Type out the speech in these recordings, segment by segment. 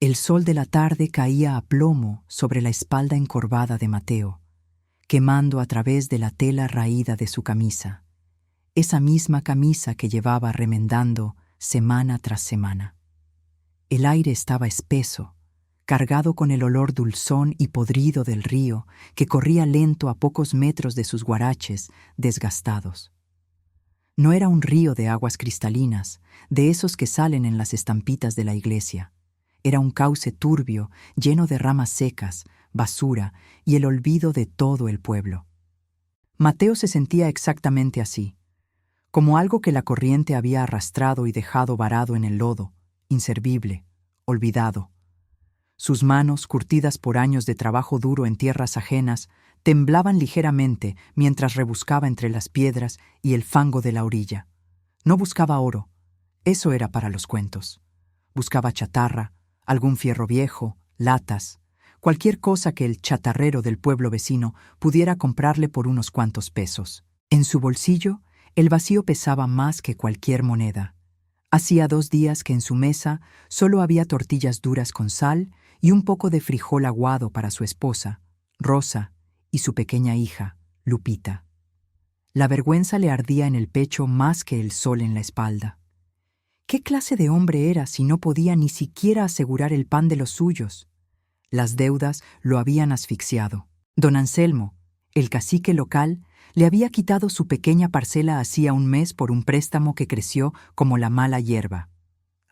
El sol de la tarde caía a plomo sobre la espalda encorvada de Mateo, quemando a través de la tela raída de su camisa, esa misma camisa que llevaba remendando semana tras semana. El aire estaba espeso, cargado con el olor dulzón y podrido del río que corría lento a pocos metros de sus guaraches desgastados. No era un río de aguas cristalinas, de esos que salen en las estampitas de la iglesia. Era un cauce turbio, lleno de ramas secas, basura y el olvido de todo el pueblo. Mateo se sentía exactamente así, como algo que la corriente había arrastrado y dejado varado en el lodo, inservible, olvidado. Sus manos, curtidas por años de trabajo duro en tierras ajenas, temblaban ligeramente mientras rebuscaba entre las piedras y el fango de la orilla. No buscaba oro, eso era para los cuentos. Buscaba chatarra, algún fierro viejo, latas, cualquier cosa que el chatarrero del pueblo vecino pudiera comprarle por unos cuantos pesos. En su bolsillo, el vacío pesaba más que cualquier moneda. Hacía 2 días que en su mesa solo había tortillas duras con sal y un poco de frijol aguado para su esposa, Rosa, y su pequeña hija, Lupita. La vergüenza le ardía en el pecho más que el sol en la espalda. ¿Qué clase de hombre era si no podía ni siquiera asegurar el pan de los suyos? Las deudas lo habían asfixiado. Don Anselmo, el cacique local, le había quitado su pequeña parcela hacía un mes por un préstamo que creció como la mala hierba.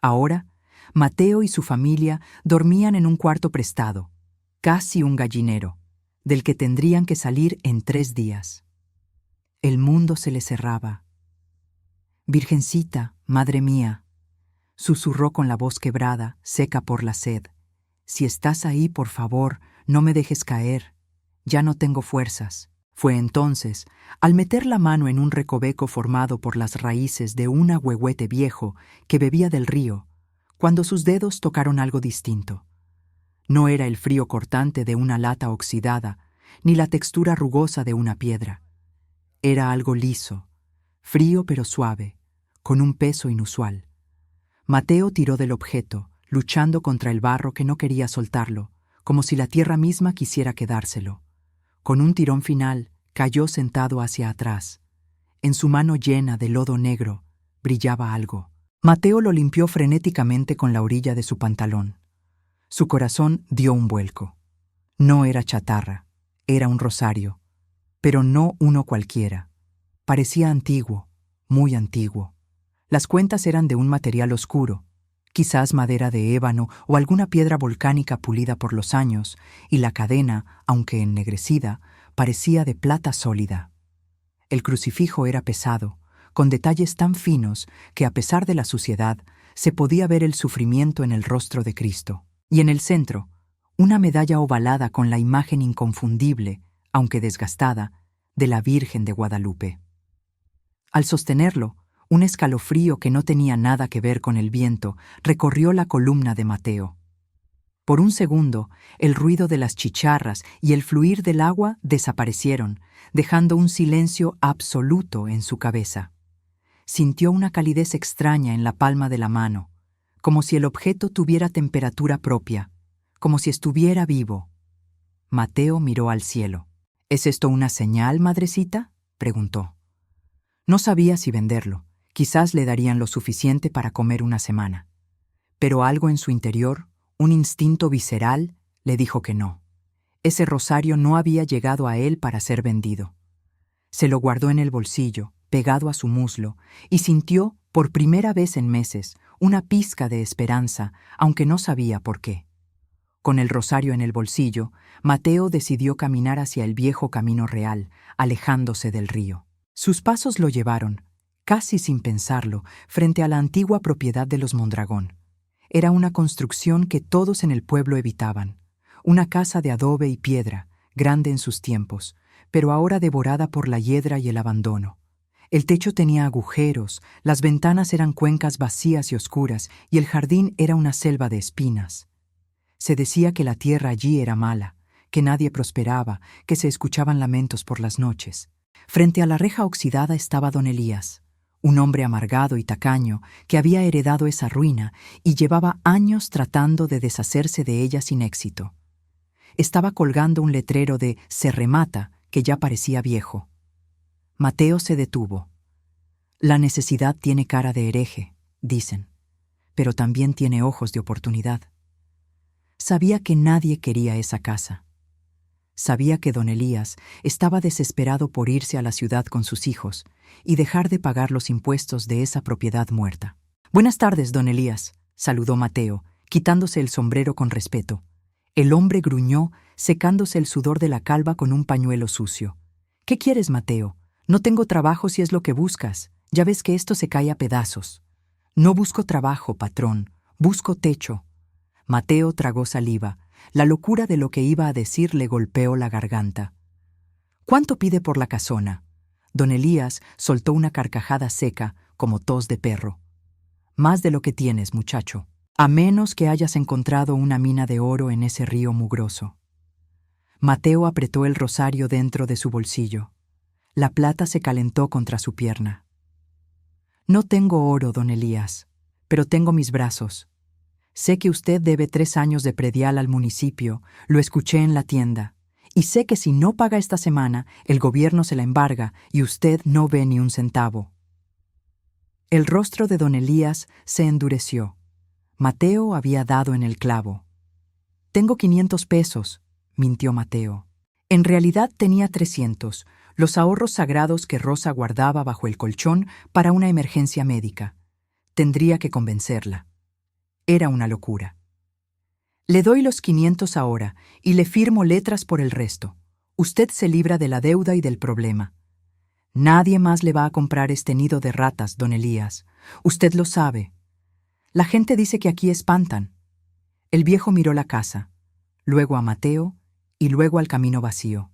Ahora, Mateo y su familia dormían en un cuarto prestado, casi un gallinero, del que tendrían que salir en 3 días. El mundo se le cerraba. «Virgencita, madre mía», susurró con la voz quebrada, seca por la sed, «si estás ahí, por favor, no me dejes caer. Ya no tengo fuerzas». Fue entonces, al meter la mano en un recoveco formado por las raíces de un ahuehuete viejo que bebía del río, cuando sus dedos tocaron algo distinto. No era el frío cortante de una lata oxidada, ni la textura rugosa de una piedra. Era algo liso, frío pero suave, con un peso inusual. Mateo tiró del objeto, luchando contra el barro que no quería soltarlo, como si la tierra misma quisiera quedárselo. Con un tirón final, cayó sentado hacia atrás. En su mano llena de lodo negro, brillaba algo. Mateo lo limpió frenéticamente con la orilla de su pantalón. Su corazón dio un vuelco. No era chatarra, era un rosario, pero no uno cualquiera. Parecía antiguo, muy antiguo. Las cuentas eran de un material oscuro, quizás madera de ébano o alguna piedra volcánica pulida por los años, y la cadena, aunque ennegrecida, parecía de plata sólida. El crucifijo era pesado, con detalles tan finos que a pesar de la suciedad, se podía ver el sufrimiento en el rostro de Cristo. Y en el centro, una medalla ovalada con la imagen inconfundible, aunque desgastada, de la Virgen de Guadalupe. Al sostenerlo, un escalofrío que no tenía nada que ver con el viento recorrió la columna de Mateo. Por un segundo, el ruido de las chicharras y el fluir del agua desaparecieron, dejando un silencio absoluto en su cabeza. Sintió una calidez extraña en la palma de la mano, como si el objeto tuviera temperatura propia, como si estuviera vivo. Mateo miró al cielo. «¿Es esto una señal, madrecita?», preguntó. No sabía si venderlo. Quizás le darían lo suficiente para comer una semana. Pero algo en su interior, un instinto visceral, le dijo que no. Ese rosario no había llegado a él para ser vendido. Se lo guardó en el bolsillo, pegado a su muslo, y sintió, por primera vez en meses, una pizca de esperanza, aunque no sabía por qué. Con el rosario en el bolsillo, Mateo decidió caminar hacia el viejo camino real, alejándose del río. Sus pasos lo llevaron, casi sin pensarlo, frente a la antigua propiedad de los Mondragón. Era una construcción que todos en el pueblo evitaban, una casa de adobe y piedra, grande en sus tiempos, pero ahora devorada por la hiedra y el abandono. El techo tenía agujeros, las ventanas eran cuencas vacías y oscuras, y el jardín era una selva de espinas. Se decía que la tierra allí era mala, que nadie prosperaba, que se escuchaban lamentos por las noches. Frente a la reja oxidada estaba don Elías, un hombre amargado y tacaño que había heredado esa ruina y llevaba años tratando de deshacerse de ella sin éxito. Estaba colgando un letrero de «Se remata» que ya parecía viejo. Mateo se detuvo. La necesidad tiene cara de hereje, dicen, pero también tiene ojos de oportunidad. Sabía que nadie quería esa casa. Sabía que don Elías estaba desesperado por irse a la ciudad con sus hijos y dejar de pagar los impuestos de esa propiedad muerta. «Buenas tardes, don Elías», saludó Mateo, quitándose el sombrero con respeto. El hombre gruñó, secándose el sudor de la calva con un pañuelo sucio. «¿Qué quieres, Mateo? No tengo trabajo si es lo que buscas. Ya ves que esto se cae a pedazos». «No busco trabajo, patrón. Busco techo». Mateo tragó saliva. La locura de lo que iba a decir le golpeó la garganta. «¿Cuánto pide por la casona?» Don Elías soltó una carcajada seca, como tos de perro. «Más de lo que tienes, muchacho. A menos que hayas encontrado una mina de oro en ese río mugroso». Mateo apretó el rosario dentro de su bolsillo. La plata se calentó contra su pierna. «No tengo oro, don Elías, pero tengo mis brazos. Sé que usted debe 3 años de predial al municipio, lo escuché en la tienda, y sé que si no paga esta semana, el gobierno se la embarga y usted no ve ni un centavo». El rostro de don Elías se endureció. Mateo había dado en el clavo. «Tengo 500 pesos», mintió Mateo. En realidad tenía 300, los ahorros sagrados que Rosa guardaba bajo el colchón para una emergencia médica. Tendría que convencerla. Era una locura. «Le doy los 500 ahora y le firmo letras por el resto. Usted se libra de la deuda y del problema. Nadie más le va a comprar este nido de ratas, don Elías. Usted lo sabe. La gente dice que aquí espantan». El viejo miró la casa, luego a Mateo y luego al camino vacío.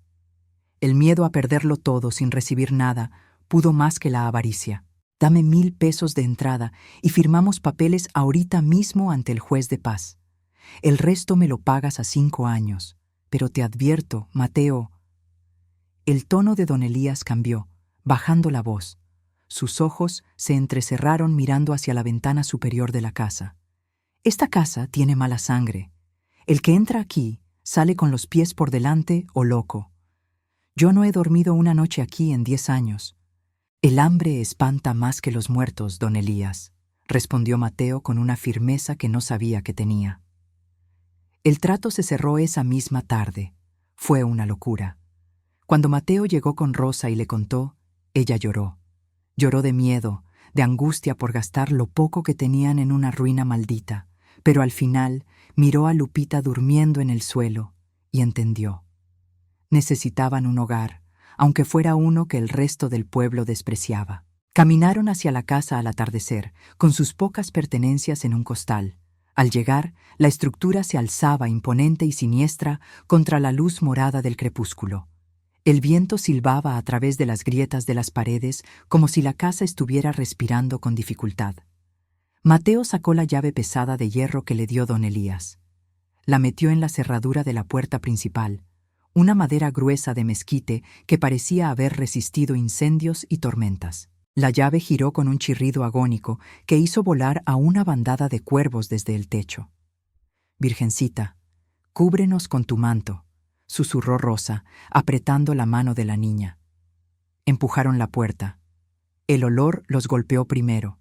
El miedo a perderlo todo sin recibir nada pudo más que la avaricia. «Dame 1000 pesos de entrada y firmamos papeles ahorita mismo ante el juez de paz. El resto me lo pagas a 5 años. Pero te advierto, Mateo». El tono de don Elías cambió, bajando la voz. Sus ojos se entrecerraron mirando hacia la ventana superior de la casa. «Esta casa tiene mala sangre. El que entra aquí sale con los pies por delante o loco. Yo no he dormido una noche aquí en 10 años. «El hambre espanta más que los muertos, don Elías», respondió Mateo con una firmeza que no sabía que tenía. El trato se cerró esa misma tarde. Fue una locura. Cuando Mateo llegó con Rosa y le contó, ella lloró. Lloró de miedo, de angustia por gastar lo poco que tenían en una ruina maldita, pero al final miró a Lupita durmiendo en el suelo y entendió. Necesitaban un hogar, aunque fuera uno que el resto del pueblo despreciaba. Caminaron hacia la casa al atardecer, con sus pocas pertenencias en un costal. Al llegar, la estructura se alzaba imponente y siniestra contra la luz morada del crepúsculo. El viento silbaba a través de las grietas de las paredes como si la casa estuviera respirando con dificultad. Mateo sacó la llave pesada de hierro que le dio don Elías. La metió en la cerradura de la puerta principal, una madera gruesa de mezquite que parecía haber resistido incendios y tormentas. La llave giró con un chirrido agónico que hizo volar a una bandada de cuervos desde el techo. «Virgencita, cúbrenos con tu manto», susurró Rosa, apretando la mano de la niña. Empujaron la puerta. El olor los golpeó primero.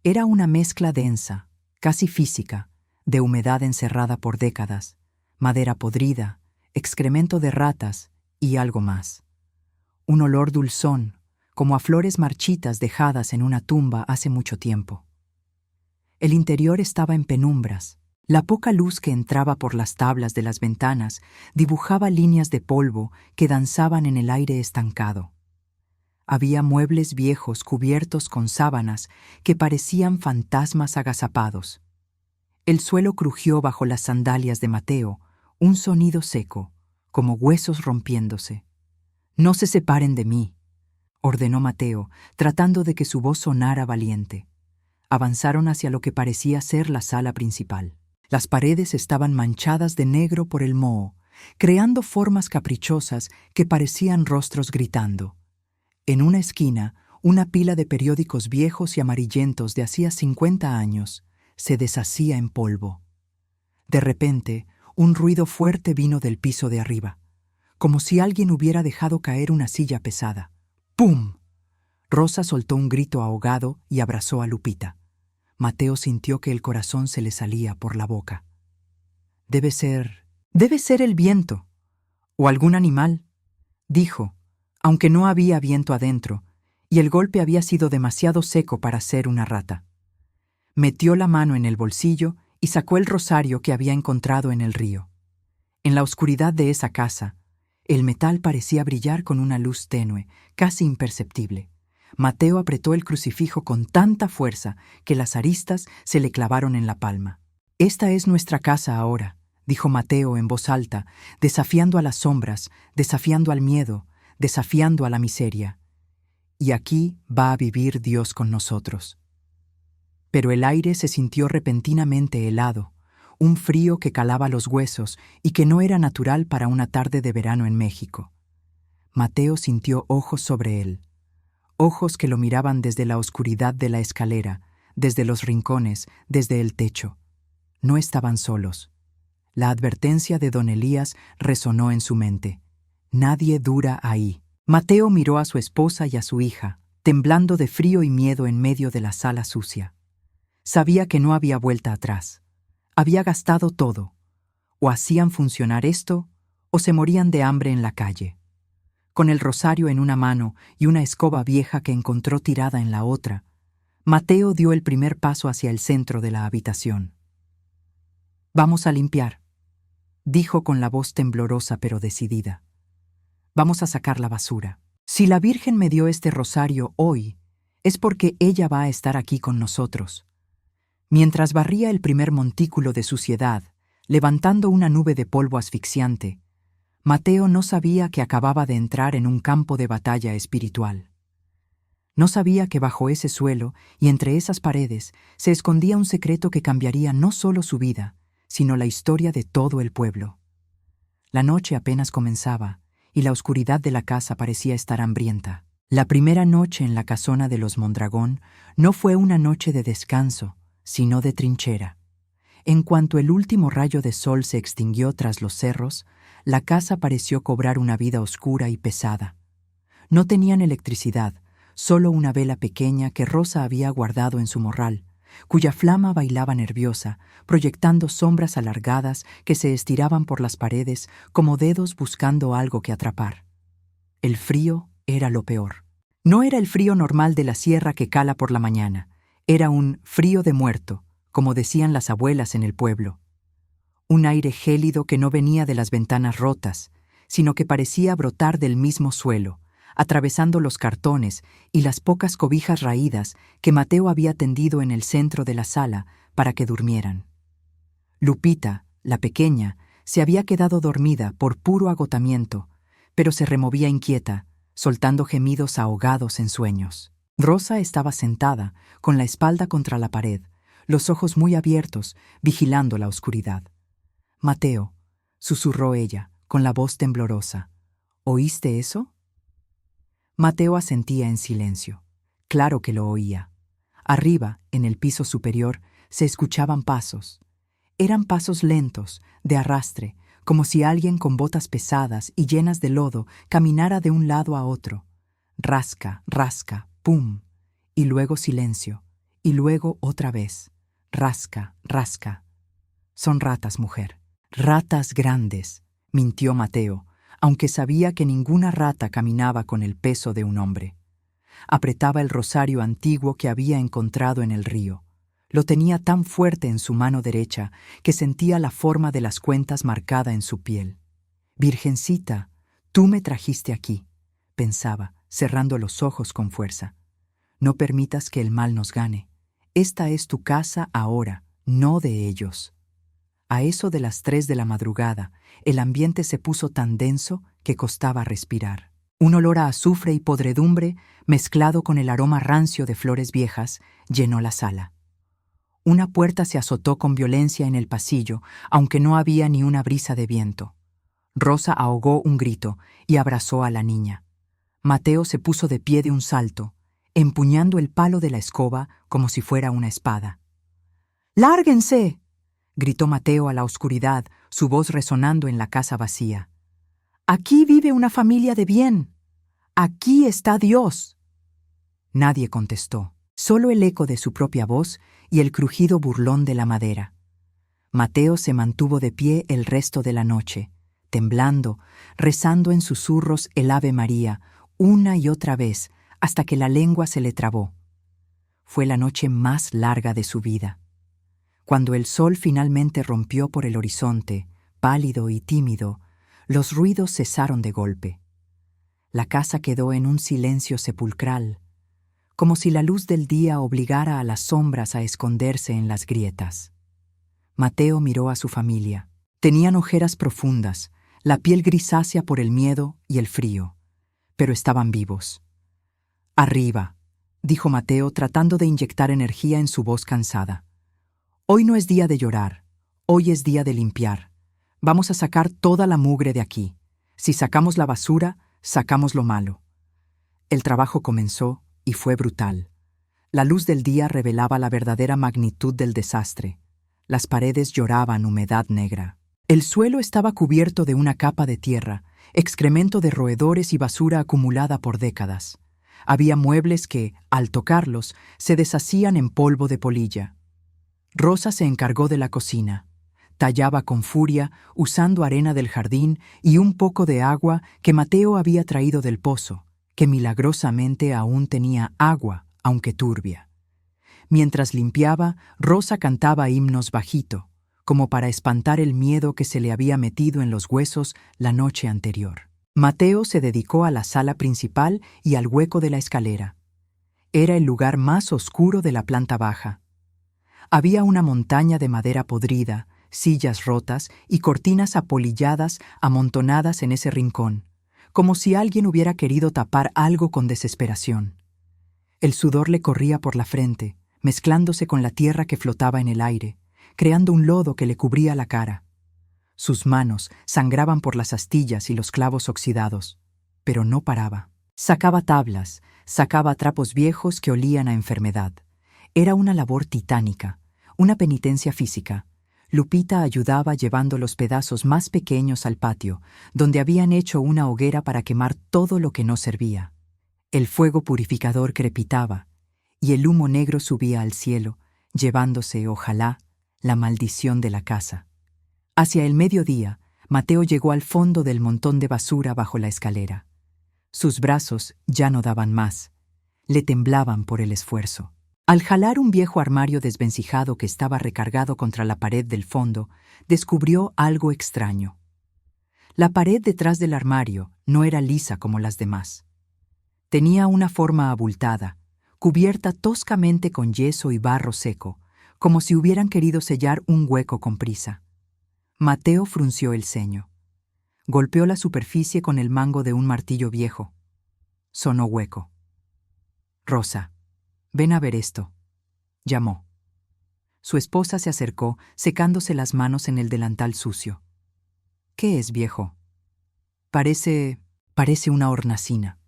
Era una mezcla densa, casi física, de humedad encerrada por décadas, madera podrida, excremento de ratas y algo más. Un olor dulzón, como a flores marchitas dejadas en una tumba hace mucho tiempo. El interior estaba en penumbras. La poca luz que entraba por las tablas de las ventanas dibujaba líneas de polvo que danzaban en el aire estancado. Había muebles viejos cubiertos con sábanas que parecían fantasmas agazapados. El suelo crujió bajo las sandalias de Mateo, un sonido seco, como huesos rompiéndose. «No se separen de mí», ordenó Mateo, tratando de que su voz sonara valiente. Avanzaron hacia lo que parecía ser la sala principal. Las paredes estaban manchadas de negro por el moho, creando formas caprichosas que parecían rostros gritando. En una esquina, Una pila de periódicos viejos y amarillentos de hacía 50 años se deshacía en polvo. De repente, un ruido fuerte vino del piso de arriba, como si alguien hubiera dejado caer una silla pesada. ¡Pum! Rosa soltó un grito ahogado y abrazó a Lupita. Mateo sintió que el corazón se le salía por la boca. Debe ser el viento, o algún animal, dijo, aunque no había viento adentro, y el golpe había sido demasiado seco para ser una rata. Metió la mano en el bolsillo y sacó el rosario que había encontrado en el río. En la oscuridad de esa casa, el metal parecía brillar con una luz tenue, casi imperceptible. Mateo apretó el crucifijo con tanta fuerza que las aristas se le clavaron en la palma. «Esta es nuestra casa ahora», dijo Mateo en voz alta, desafiando a las sombras, desafiando al miedo, desafiando a la miseria. «Y aquí va a vivir Dios con nosotros». Pero el aire se sintió repentinamente helado, un frío que calaba los huesos y que no era natural para una tarde de verano en México. Mateo sintió ojos sobre él, ojos que lo miraban desde la oscuridad de la escalera, desde los rincones, desde el techo. No estaban solos. La advertencia de don Elías resonó en su mente. Nadie dura ahí. Mateo miró a su esposa y a su hija, temblando de frío y miedo en medio de la sala sucia. Sabía que no había vuelta atrás. Había gastado todo. O hacían funcionar esto, o se morían de hambre en la calle. Con el rosario en una mano y una escoba vieja que encontró tirada en la otra, Mateo dio el primer paso hacia el centro de la habitación. «Vamos a limpiar», dijo con la voz temblorosa pero decidida. «Vamos a sacar la basura. Si la Virgen me dio este rosario hoy, es porque ella va a estar aquí con nosotros». Mientras barría el primer montículo de suciedad, levantando una nube de polvo asfixiante, Mateo no sabía que acababa de entrar en un campo de batalla espiritual. No sabía que bajo ese suelo y entre esas paredes se escondía un secreto que cambiaría no solo su vida, sino la historia de todo el pueblo. La noche apenas comenzaba y la oscuridad de la casa parecía estar hambrienta. La primera noche en la casona de los Mondragón no fue una noche de descanso, sino de trinchera. En cuanto el último rayo de sol se extinguió tras los cerros, la casa pareció cobrar una vida oscura y pesada. No tenían electricidad, solo una vela pequeña que Rosa había guardado en su morral, cuya flama bailaba nerviosa, proyectando sombras alargadas que se estiraban por las paredes como dedos buscando algo que atrapar. El frío era lo peor. No era el frío normal de la sierra que cala por la mañana, era un frío de muerto, como decían las abuelas en el pueblo. Un aire gélido que no venía de las ventanas rotas, sino que parecía brotar del mismo suelo, atravesando los cartones y las pocas cobijas raídas que Mateo había tendido en el centro de la sala para que durmieran. Lupita, la pequeña, se había quedado dormida por puro agotamiento, pero se removía inquieta, soltando gemidos ahogados en sueños. Rosa estaba sentada, con la espalda contra la pared, los ojos muy abiertos, vigilando la oscuridad. «Mateo», susurró ella, con la voz temblorosa, «¿oíste eso?» Mateo asentía en silencio. Claro que lo oía. Arriba, en el piso superior, se escuchaban pasos. Eran pasos lentos, de arrastre, como si alguien con botas pesadas y llenas de lodo caminara de un lado a otro. Rasca, rasca, pum, y luego silencio, y luego otra vez. Rasca, rasca. «Son ratas, mujer. Ratas grandes», mintió Mateo, aunque sabía que ninguna rata caminaba con el peso de un hombre. Apretaba el rosario antiguo que había encontrado en el río. Lo tenía tan fuerte en su mano derecha que sentía la forma de las cuentas marcada en su piel. «Virgencita, tú me trajiste aquí», pensaba, cerrando los ojos con fuerza. «No permitas que el mal nos gane. Esta es tu casa ahora, no de ellos». A eso de las 3 de la madrugada, el ambiente se puso tan denso que costaba respirar. Un olor a azufre y podredumbre, mezclado con el aroma rancio de flores viejas, llenó la sala. Una puerta se azotó con violencia en el pasillo, aunque no había ni una brisa de viento. Rosa ahogó un grito y abrazó a la niña. Mateo se puso de pie de un salto. empuñando el palo de la escoba como si fuera una espada. ¡Lárguense!, gritó Mateo a la oscuridad, su voz resonando en la casa vacía. «Aquí vive una familia de bien. Aquí está Dios». Nadie contestó, solo el eco de su propia voz y el crujido burlón de la madera. Mateo se mantuvo de pie el resto de la noche, temblando, rezando en susurros el Ave María, una y otra vez, hasta que la lengua se le trabó. Fue la noche más larga de su vida. Cuando el sol finalmente rompió por el horizonte, pálido y tímido, los ruidos cesaron de golpe. La casa quedó en un silencio sepulcral, como si la luz del día obligara a las sombras a esconderse en las grietas. Mateo miró a su familia. Tenían ojeras profundas, la piel grisácea por el miedo y el frío, pero estaban vivos. «Arriba», dijo Mateo tratando de inyectar energía en su voz cansada. «Hoy no es día de llorar, hoy es día de limpiar. Vamos a sacar toda la mugre de aquí. Si sacamos la basura, sacamos lo malo». El trabajo comenzó y fue brutal. La luz del día revelaba la verdadera magnitud del desastre. Las paredes lloraban humedad negra. El suelo estaba cubierto de una capa de tierra, excremento de roedores y basura acumulada por décadas. Había muebles que, al tocarlos, se deshacían en polvo de polilla. Rosa se encargó de la cocina. Tallaba con furia, usando arena del jardín y un poco de agua que Mateo había traído del pozo, que milagrosamente aún tenía agua, aunque turbia. Mientras limpiaba, Rosa cantaba himnos bajito, como para espantar el miedo que se le había metido en los huesos la noche anterior. Mateo se dedicó a la sala principal y al hueco de la escalera. Era el lugar más oscuro de la planta baja. Había una montaña de madera podrida, sillas rotas y cortinas apolilladas amontonadas en ese rincón, como si alguien hubiera querido tapar algo con desesperación. El sudor le corría por la frente, mezclándose con la tierra que flotaba en el aire, creando un lodo que le cubría la cara. Sus manos sangraban por las astillas y los clavos oxidados, pero no paraba. Sacaba tablas, sacaba trapos viejos que olían a enfermedad. Era una labor titánica, una penitencia física. Lupita ayudaba llevando los pedazos más pequeños al patio, donde habían hecho una hoguera para quemar todo lo que no servía. El fuego purificador crepitaba, y el humo negro subía al cielo, llevándose, ojalá, la maldición de la casa. Hacia el mediodía, Mateo llegó al fondo del montón de basura bajo la escalera. Sus brazos ya no daban más. Le temblaban por el esfuerzo. Al jalar un viejo armario desvencijado que estaba recargado contra la pared del fondo, descubrió algo extraño. La pared detrás del armario no era lisa como las demás. Tenía una forma abultada, cubierta toscamente con yeso y barro seco, como si hubieran querido sellar un hueco con prisa. Mateo frunció el ceño. Golpeó la superficie con el mango de un martillo viejo. Sonó hueco. «Rosa, ven a ver esto», llamó. Su esposa se acercó, secándose las manos en el delantal sucio. «¿Qué es, viejo?» Parece una hornacina,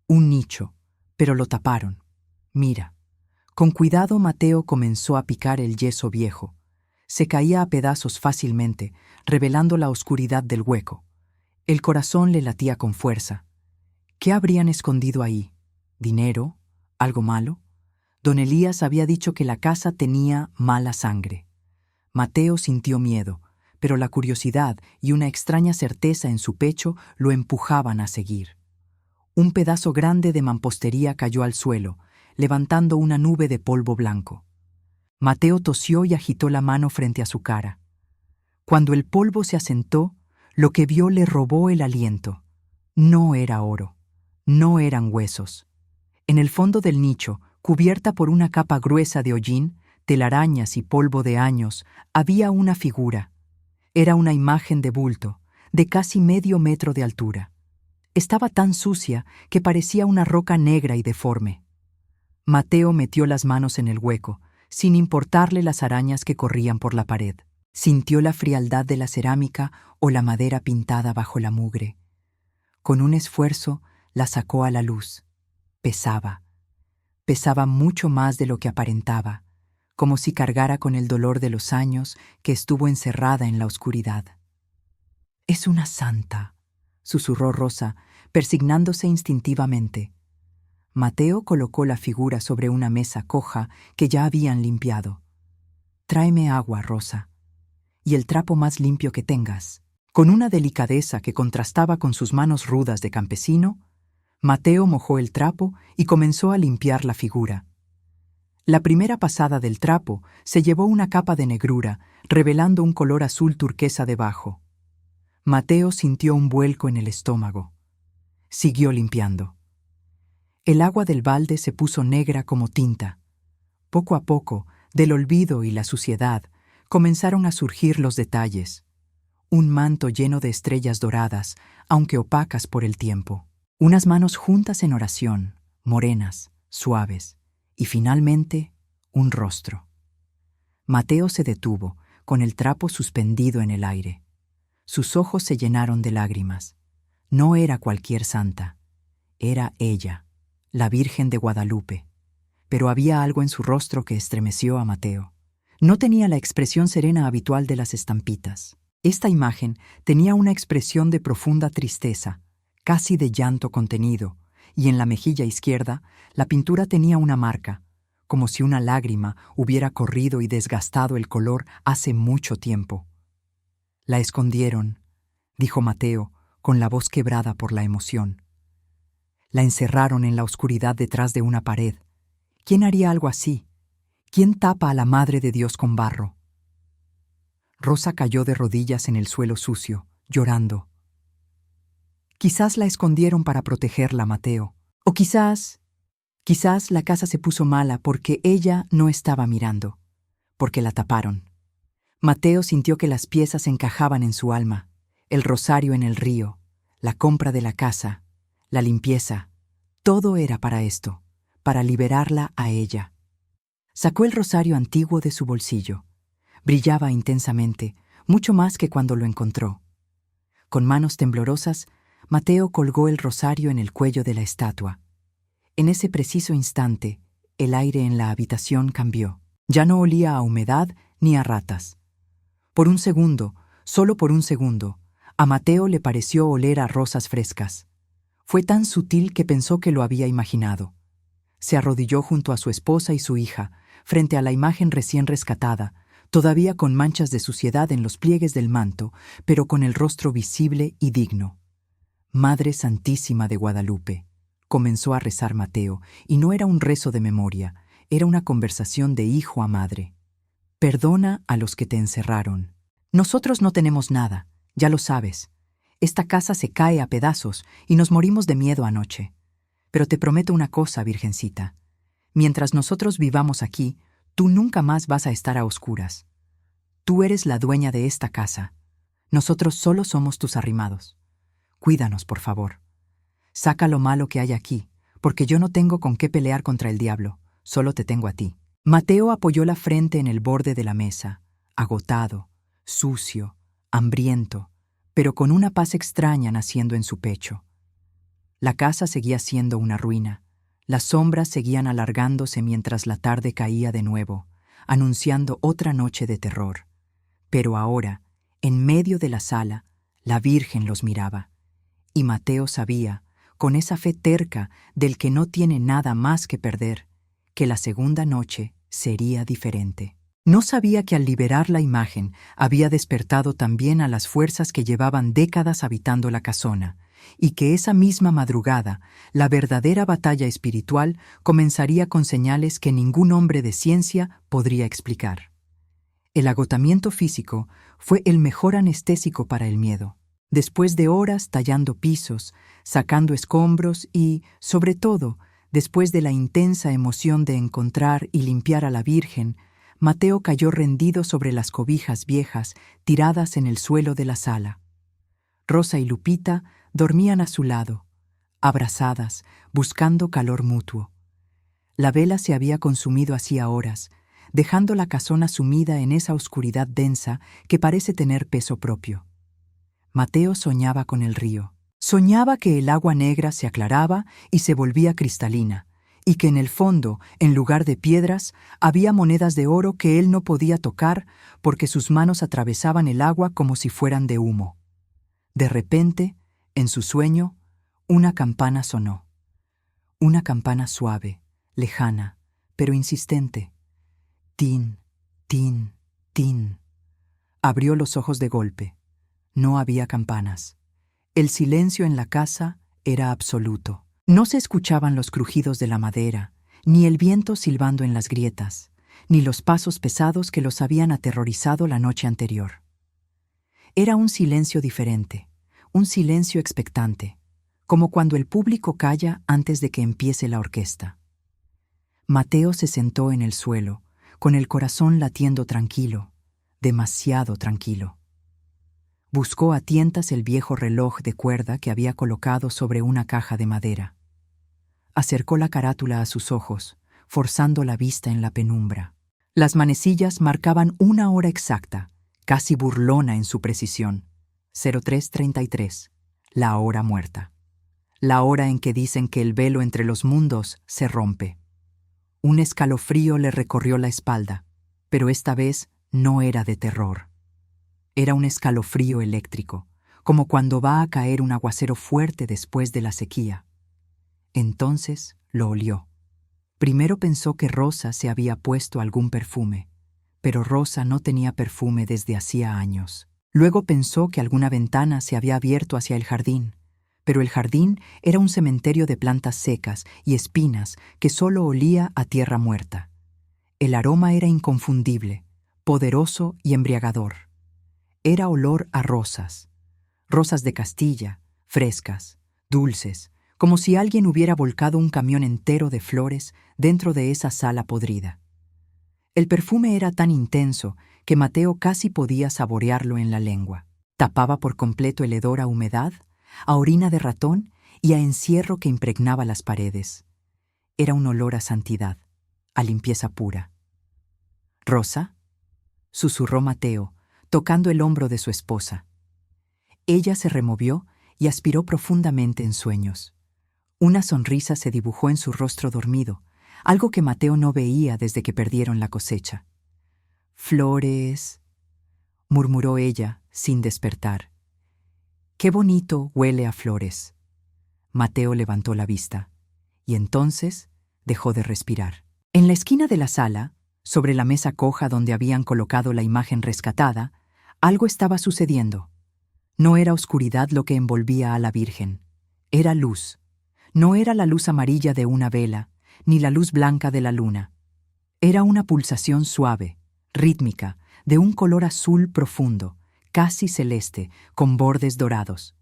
un nicho, pero lo taparon. Mira». Con cuidado Mateo comenzó a picar el yeso viejo. Se caía a pedazos fácilmente, revelando la oscuridad del hueco. El corazón le latía con fuerza. ¿Qué habrían escondido ahí? ¿Dinero? ¿Algo malo? Don Elías había dicho que la casa tenía mala sangre. Mateo sintió miedo, pero la curiosidad y una extraña certeza en su pecho lo empujaban a seguir. Un pedazo grande de mampostería cayó al suelo, levantando una nube de polvo blanco. Mateo tosió y agitó la mano frente a su cara. Cuando el polvo se asentó, lo que vio le robó el aliento. No era oro, no eran huesos. En el fondo del nicho, cubierta por una capa gruesa de hollín, telarañas y polvo de años, había una figura. Era una imagen de bulto, de casi medio metro de altura. Estaba tan sucia que parecía una roca negra y deforme. Mateo metió las manos en el hueco, sin importarle las arañas que corrían por la pared. Sintió la frialdad de la cerámica o la madera pintada bajo la mugre. Con un esfuerzo, la sacó a la luz. Pesaba. Pesaba mucho más de lo que aparentaba, como si cargara con el dolor de los años que estuvo encerrada en la oscuridad. «Es una santa», susurró Rosa, persignándose instintivamente. Mateo colocó la figura sobre una mesa coja que ya habían limpiado. «Tráeme agua, Rosa, y el trapo más limpio que tengas». Con una delicadeza que contrastaba con sus manos rudas de campesino, Mateo mojó el trapo y comenzó a limpiar la figura. La primera pasada del trapo se llevó una capa de negrura, revelando un color azul turquesa debajo. Mateo sintió un vuelco en el estómago. Siguió limpiando. El agua del balde se puso negra como tinta. Poco a poco, del olvido y la suciedad, comenzaron a surgir los detalles. Un manto lleno de estrellas doradas, aunque opacas por el tiempo. Unas manos juntas en oración, morenas, suaves, y finalmente, un rostro. Mateo se detuvo, con el trapo suspendido en el aire. Sus ojos se llenaron de lágrimas. No era cualquier santa. Era ella, la Virgen de Guadalupe. Pero había algo en su rostro que estremeció a Mateo. No tenía la expresión serena habitual de las estampitas. Esta imagen tenía una expresión de profunda tristeza, casi de llanto contenido, y en la mejilla izquierda la pintura tenía una marca, como si una lágrima hubiera corrido y desgastado el color hace mucho tiempo. «La escondieron», dijo Mateo, con la voz quebrada por la emoción. «La encerraron en la oscuridad detrás de una pared. ¿Quién haría algo así? ¿Quién tapa a la Madre de Dios con barro?» Rosa cayó de rodillas en el suelo sucio, llorando. «Quizás la escondieron para protegerla, Mateo. O quizás la casa se puso mala porque ella no estaba mirando, porque la taparon». Mateo sintió que las piezas encajaban en su alma, el rosario en el río, la compra de la casa, la limpieza. Todo era para esto, para liberarla a ella. Sacó el rosario antiguo de su bolsillo. Brillaba intensamente, mucho más que cuando lo encontró. Con manos temblorosas, Mateo colgó el rosario en el cuello de la estatua. En ese preciso instante, el aire en la habitación cambió. Ya no olía a humedad ni a ratas. Por un segundo, solo por un segundo, a Mateo le pareció oler a rosas frescas. Fue tan sutil que pensó que lo había imaginado. Se arrodilló junto a su esposa y su hija, frente a la imagen recién rescatada, todavía con manchas de suciedad en los pliegues del manto, pero con el rostro visible y digno. «Madre Santísima de Guadalupe», comenzó a rezar Mateo, y no era un rezo de memoria, era una conversación de hijo a madre. «Perdona a los que te encerraron. Nosotros no tenemos nada, ya lo sabes. Esta casa se cae a pedazos y nos morimos de miedo anoche. Pero te prometo una cosa, Virgencita. Mientras nosotros vivamos aquí, tú nunca más vas a estar a oscuras. Tú eres la dueña de esta casa. Nosotros solo somos tus arrimados. Cuídanos, por favor. Saca lo malo que hay aquí, porque yo no tengo con qué pelear contra el diablo, solo te tengo a ti». Mateo apoyó la frente en el borde de la mesa, agotado, sucio, hambriento, pero con una paz extraña naciendo en su pecho. La casa seguía siendo una ruina. Las sombras seguían alargándose mientras la tarde caía de nuevo, anunciando otra noche de terror. Pero ahora, en medio de la sala, la Virgen los miraba. Y Mateo sabía, con esa fe terca del que no tiene nada más que perder, que la segunda noche sería diferente. No sabía que al liberar la imagen había despertado también a las fuerzas que llevaban décadas habitando la casona, y que esa misma madrugada la verdadera batalla espiritual comenzaría con señales que ningún hombre de ciencia podría explicar. El agotamiento físico fue el mejor anestésico para el miedo. Después de horas tallando pisos, sacando escombros y, sobre todo, después de la intensa emoción de encontrar y limpiar a la Virgen, Mateo cayó rendido sobre las cobijas viejas tiradas en el suelo de la sala. Rosa y Lupita dormían a su lado, abrazadas, buscando calor mutuo. La vela se había consumido hacía horas, dejando la casona sumida en esa oscuridad densa que parece tener peso propio. Mateo soñaba con el río. Soñaba que el agua negra se aclaraba y se volvía cristalina, y que en el fondo, en lugar de piedras, había monedas de oro que él no podía tocar porque sus manos atravesaban el agua como si fueran de humo. De repente, en su sueño, una campana sonó. Una campana suave, lejana, pero insistente. Tin, tin, tin. Abrió los ojos de golpe. No había campanas. El silencio en la casa era absoluto. No se escuchaban los crujidos de la madera, ni el viento silbando en las grietas, ni los pasos pesados que los habían aterrorizado la noche anterior. Era un silencio diferente, un silencio expectante, como cuando el público calla antes de que empiece la orquesta. Mateo se sentó en el suelo, con el corazón latiendo tranquilo, demasiado tranquilo. Buscó a tientas el viejo reloj de cuerda que había colocado sobre una caja de madera. Acercó la carátula a sus ojos, forzando la vista en la penumbra. Las manecillas marcaban una hora exacta, casi burlona en su precisión. 03:33, la hora muerta. La hora en que dicen que el velo entre los mundos se rompe. Un escalofrío le recorrió la espalda, pero esta vez no era de terror. Era un escalofrío eléctrico, como cuando va a caer un aguacero fuerte después de la sequía. Entonces lo olió. Primero pensó que Rosa se había puesto algún perfume, pero Rosa no tenía perfume desde hacía años. Luego pensó que alguna ventana se había abierto hacia el jardín, pero el jardín era un cementerio de plantas secas y espinas que solo olía a tierra muerta. El aroma era inconfundible, poderoso y embriagador. Era olor a rosas, rosas de Castilla, frescas, dulces, como si alguien hubiera volcado un camión entero de flores dentro de esa sala podrida. El perfume era tan intenso que Mateo casi podía saborearlo en la lengua. Tapaba por completo el hedor a humedad, a orina de ratón y a encierro que impregnaba las paredes. Era un olor a santidad, a limpieza pura. «¿Rosa?», susurró Mateo, tocando el hombro de su esposa. Ella se removió y aspiró profundamente en sueños. Una sonrisa se dibujó en su rostro dormido, algo que Mateo no veía desde que perdieron la cosecha. «Flores», murmuró ella, sin despertar. «Qué bonito huele a flores». Mateo levantó la vista, y entonces dejó de respirar. En la esquina de la sala, sobre la mesa coja donde habían colocado la imagen rescatada, algo estaba sucediendo. No era oscuridad lo que envolvía a la Virgen. Era luz. No era la luz amarilla de una vela, ni la luz blanca de la luna. Era una pulsación suave, rítmica, de un color azul profundo, casi celeste, con bordes dorados.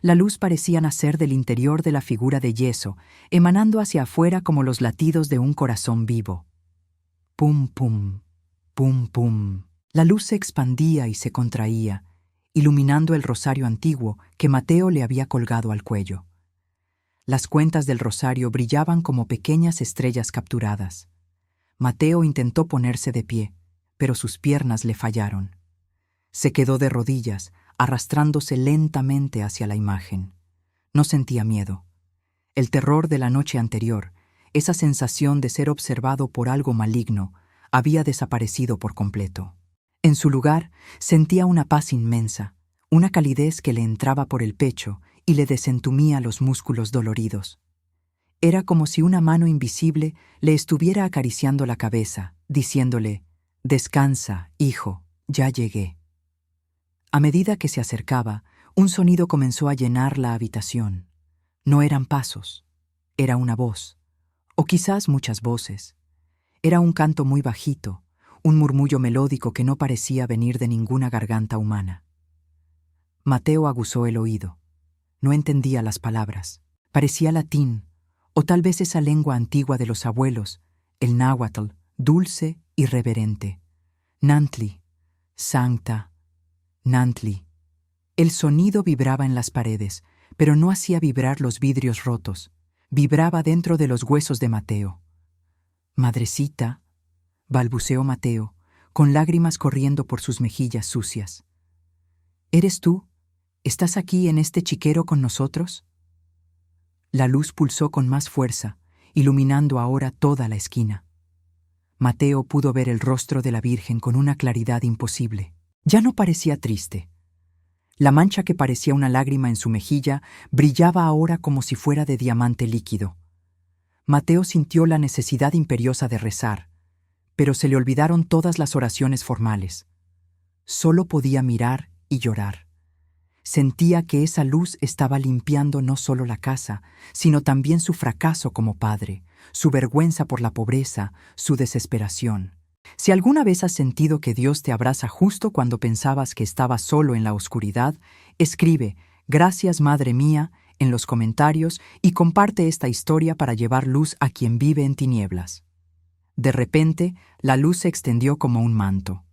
La luz parecía nacer del interior de la figura de yeso, emanando hacia afuera como los latidos de un corazón vivo. Pum, pum, pum, pum. La luz se expandía y se contraía, iluminando el rosario antiguo que Mateo le había colgado al cuello. Las cuentas del rosario brillaban como pequeñas estrellas capturadas. Mateo intentó ponerse de pie, pero sus piernas le fallaron. Se quedó de rodillas, arrastrándose lentamente hacia la imagen. No sentía miedo. El terror de la noche anterior, esa sensación de ser observado por algo maligno, había desaparecido por completo. En su lugar, sentía una paz inmensa, una calidez que le entraba por el pecho y le desentumía los músculos doloridos. Era como si una mano invisible le estuviera acariciando la cabeza, diciéndole: «Descansa, hijo, ya llegué». A medida que se acercaba, un sonido comenzó a llenar la habitación. No eran pasos, era una voz, o quizás muchas voces. Era un canto muy bajito, un murmullo melódico que no parecía venir de ninguna garganta humana. Mateo aguzó el oído. No entendía las palabras. Parecía latín, o tal vez esa lengua antigua de los abuelos, el náhuatl, dulce y reverente. Nantli, sancta, Nantli. El sonido vibraba en las paredes, pero no hacía vibrar los vidrios rotos. Vibraba dentro de los huesos de Mateo. «Madrecita», balbuceó Mateo, con lágrimas corriendo por sus mejillas sucias. «¿Eres tú? ¿Estás aquí en este chiquero con nosotros?». La luz pulsó con más fuerza, iluminando ahora toda la esquina. Mateo pudo ver el rostro de la Virgen con una claridad imposible. Ya no parecía triste. La mancha que parecía una lágrima en su mejilla brillaba ahora como si fuera de diamante líquido. Mateo sintió la necesidad imperiosa de rezar, pero se le olvidaron todas las oraciones formales. Solo podía mirar y llorar. Sentía que esa luz estaba limpiando no solo la casa, sino también su fracaso como padre, su vergüenza por la pobreza, su desesperación. Si alguna vez has sentido que Dios te abraza justo cuando pensabas que estabas solo en la oscuridad, escribe «Gracias, Madre mía» en los comentarios y comparte esta historia para llevar luz a quien vive en tinieblas. De repente, la luz se extendió como un manto.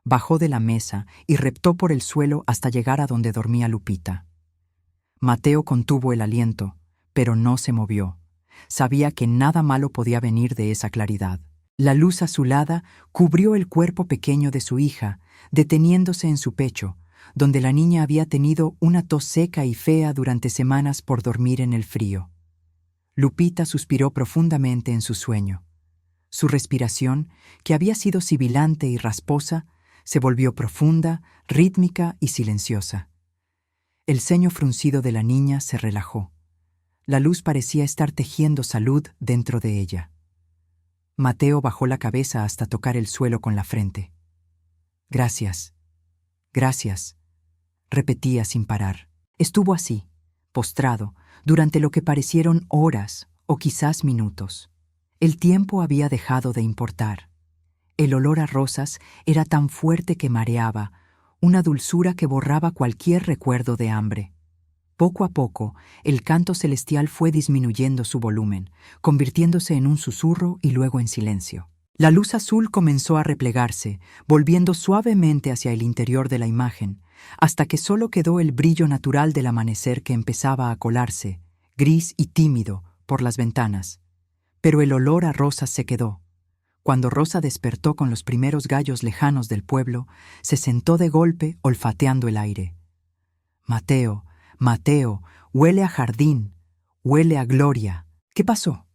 Bajó de la mesa y reptó por el suelo hasta llegar a donde dormía Lupita. Mateo contuvo el aliento, pero no se movió. Sabía que nada malo podía venir de esa claridad. La luz azulada cubrió el cuerpo pequeño de su hija, deteniéndose en su pecho, donde la niña había tenido una tos seca y fea durante semanas por dormir en el frío. Lupita suspiró profundamente en su sueño. Su respiración, que había sido sibilante y rasposa, se volvió profunda, rítmica y silenciosa. El ceño fruncido de la niña se relajó. La luz parecía estar tejiendo salud dentro de ella. Mateo bajó la cabeza hasta tocar el suelo con la frente. «Gracias, gracias», repetía sin parar. Estuvo así, postrado, durante lo que parecieron horas o quizás minutos. El tiempo había dejado de importar. El olor a rosas era tan fuerte que mareaba, una dulzura que borraba cualquier recuerdo de hambre. Poco a poco, el canto celestial fue disminuyendo su volumen, convirtiéndose en un susurro y luego en silencio. La luz azul comenzó a replegarse, volviendo suavemente hacia el interior de la imagen, hasta que solo quedó el brillo natural del amanecer que empezaba a colarse, gris y tímido, por las ventanas. Pero el olor a rosas se quedó. Cuando Rosa despertó con los primeros gallos lejanos del pueblo, se sentó de golpe olfateando el aire. «Mateo, Mateo, huele a jardín, huele a gloria». «¿Qué pasó?»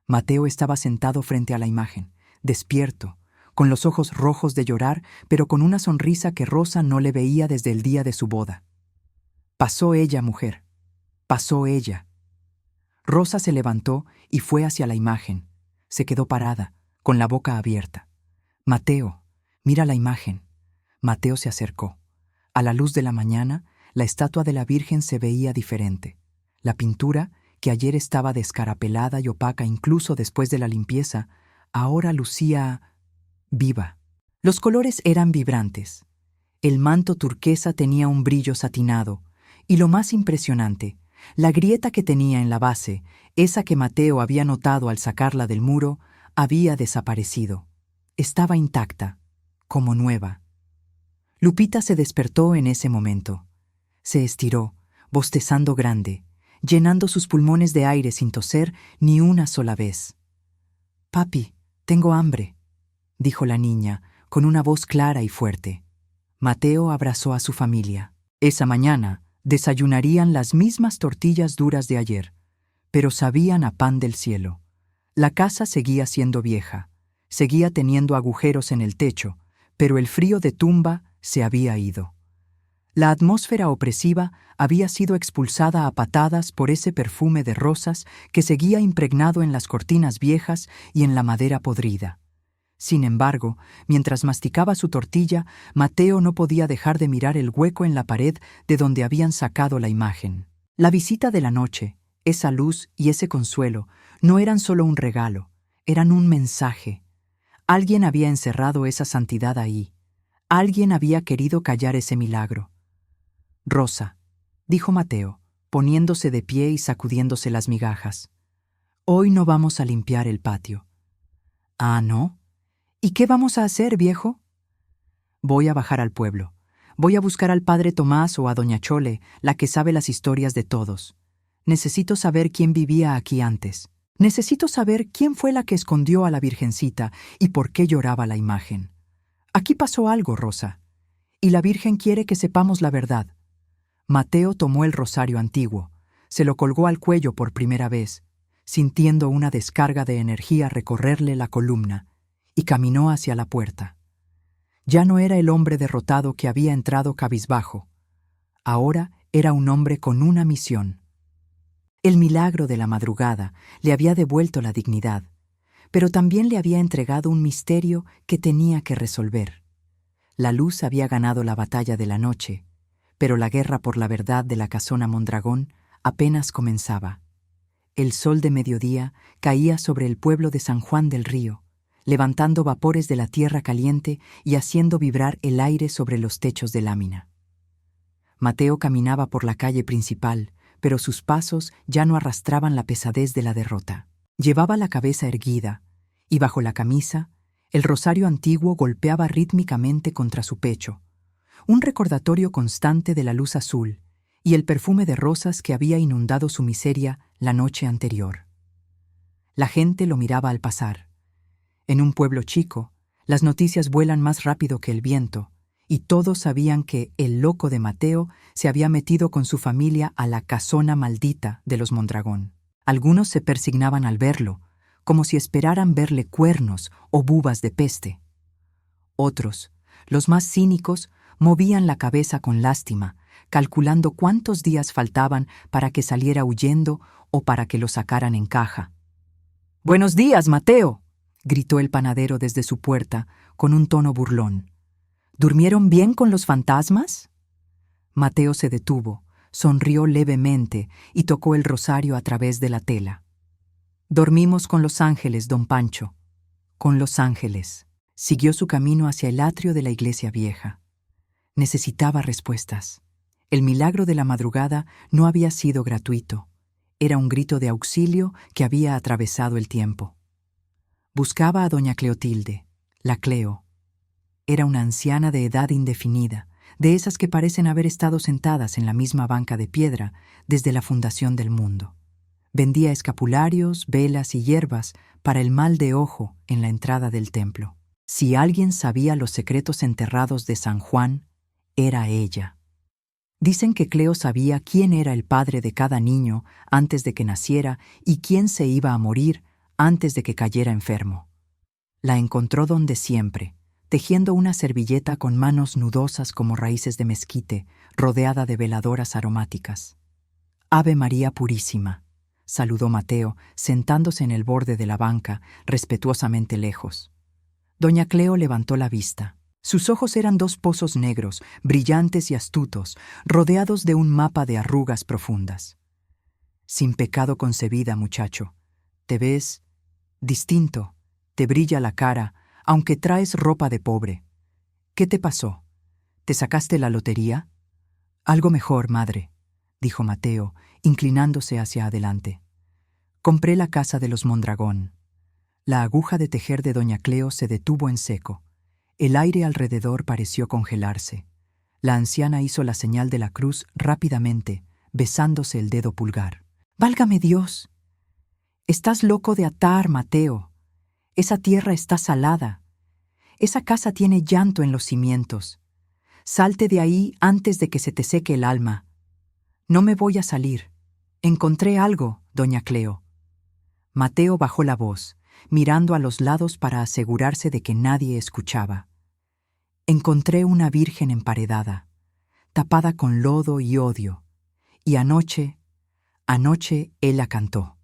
Mateo estaba sentado frente a la imagen, despierto, con los ojos rojos de llorar, pero con una sonrisa que Rosa no le veía desde el día de su boda. «Pasó ella, mujer, pasó ella». Rosa se levantó y fue hacia la imagen. Se quedó parada, con la boca abierta. «Mateo, mira la imagen». Mateo se acercó. A la luz de la mañana, la estatua de la Virgen se veía diferente. La pintura, que ayer estaba descarapelada y opaca incluso después de la limpieza, ahora lucía viva. Los colores eran vibrantes. El manto turquesa tenía un brillo satinado, y lo más impresionante, la grieta que tenía en la base, esa que Mateo había notado al sacarla del muro, había desaparecido. Estaba intacta, como nueva. Lupita se despertó en ese momento. Se estiró, bostezando grande, llenando sus pulmones de aire sin toser ni una sola vez. «Papi, tengo hambre», dijo la niña, con una voz clara y fuerte. Mateo abrazó a su familia. Esa mañana desayunarían las mismas tortillas duras de ayer, pero sabían a pan del cielo. La casa seguía siendo vieja, seguía teniendo agujeros en el techo, pero el frío de tumba se había ido. La atmósfera opresiva había sido expulsada a patadas por ese perfume de rosas que seguía impregnado en las cortinas viejas y en la madera podrida. Sin embargo, mientras masticaba su tortilla, Mateo no podía dejar de mirar el hueco en la pared de donde habían sacado la imagen. La visita de la noche, esa luz y ese consuelo, no eran solo un regalo, eran un mensaje. Alguien había encerrado esa santidad ahí. Alguien había querido callar ese milagro. «Rosa», dijo Mateo, poniéndose de pie y sacudiéndose las migajas. «Hoy no vamos a limpiar el patio». «¿Ah, no? ¿Y qué vamos a hacer, viejo?» «Voy a bajar al pueblo. Voy a buscar al padre Tomás o a doña Chole, la que sabe las historias de todos. Necesito saber quién vivía aquí antes. Necesito saber quién fue la que escondió a la Virgencita y por qué lloraba la imagen. Aquí pasó algo, Rosa, y la Virgen quiere que sepamos la verdad». Mateo tomó el rosario antiguo, se lo colgó al cuello por primera vez, sintiendo una descarga de energía recorrerle la columna, y caminó hacia la puerta. Ya no era el hombre derrotado que había entrado cabizbajo. Ahora era un hombre con una misión. El milagro de la madrugada le había devuelto la dignidad, pero también le había entregado un misterio que tenía que resolver. La luz había ganado la batalla de la noche, pero la guerra por la verdad de la casona Mondragón apenas comenzaba. El sol de mediodía caía sobre el pueblo de San Juan del Río, levantando vapores de la tierra caliente y haciendo vibrar el aire sobre los techos de lámina. Mateo caminaba por la calle principal, pero sus pasos ya no arrastraban la pesadez de la derrota. Llevaba la cabeza erguida, y bajo la camisa, el rosario antiguo golpeaba rítmicamente contra su pecho, un recordatorio constante de la luz azul y el perfume de rosas que había inundado su miseria la noche anterior. La gente lo miraba al pasar. En un pueblo chico, las noticias vuelan más rápido que el viento, y todos sabían que el loco de Mateo se había metido con su familia a la casona maldita de los Mondragón. Algunos se persignaban al verlo, como si esperaran verle cuernos o bubas de peste. Otros, los más cínicos, movían la cabeza con lástima, calculando cuántos días faltaban para que saliera huyendo o para que lo sacaran en caja. «¡Buenos días, Mateo!», gritó el panadero desde su puerta, con un tono burlón. «¿Durmieron bien con los fantasmas?». Mateo se detuvo, sonrió levemente y tocó el rosario a través de la tela. «Dormimos con los ángeles, don Pancho». «Con los ángeles». Siguió su camino hacia el atrio de la iglesia vieja. Necesitaba respuestas. El milagro de la madrugada no había sido gratuito. Era un grito de auxilio que había atravesado el tiempo. Buscaba a doña Cleotilde, la Cleo. Era una anciana de edad indefinida, de esas que parecen haber estado sentadas en la misma banca de piedra desde la fundación del mundo. Vendía escapularios, velas y hierbas para el mal de ojo en la entrada del templo. Si alguien sabía los secretos enterrados de San Juan, era ella. Dicen que Cleo sabía quién era el padre de cada niño antes de que naciera y quién se iba a morir antes de que cayera enfermo. La encontró donde siempre, tejiendo una servilleta con manos nudosas como raíces de mezquite, rodeada de veladoras aromáticas. «Ave María Purísima», saludó Mateo, sentándose en el borde de la banca, respetuosamente lejos. Doña Cleo levantó la vista. Sus ojos eran dos pozos negros, brillantes y astutos, rodeados de un mapa de arrugas profundas. «Sin pecado concebida, muchacho. Te ves distinto, te brilla la cara, aunque traes ropa de pobre. ¿Qué te pasó? ¿Te sacaste la lotería?». «Algo mejor, madre», dijo Mateo, inclinándose hacia adelante. «Compré la casa de los Mondragón». La aguja de tejer de doña Cleo se detuvo en seco. El aire alrededor pareció congelarse. La anciana hizo la señal de la cruz rápidamente, besándose el dedo pulgar. «¡Válgame Dios! Estás loco de atar, Mateo. Esa tierra está salada. Esa casa tiene llanto en los cimientos. Salte de ahí antes de que se te seque el alma». «No me voy a salir. Encontré algo, doña Cleo». Mateo bajó la voz, mirando a los lados para asegurarse de que nadie escuchaba. «Encontré una virgen emparedada, tapada con lodo y odio, y anoche él la cantó».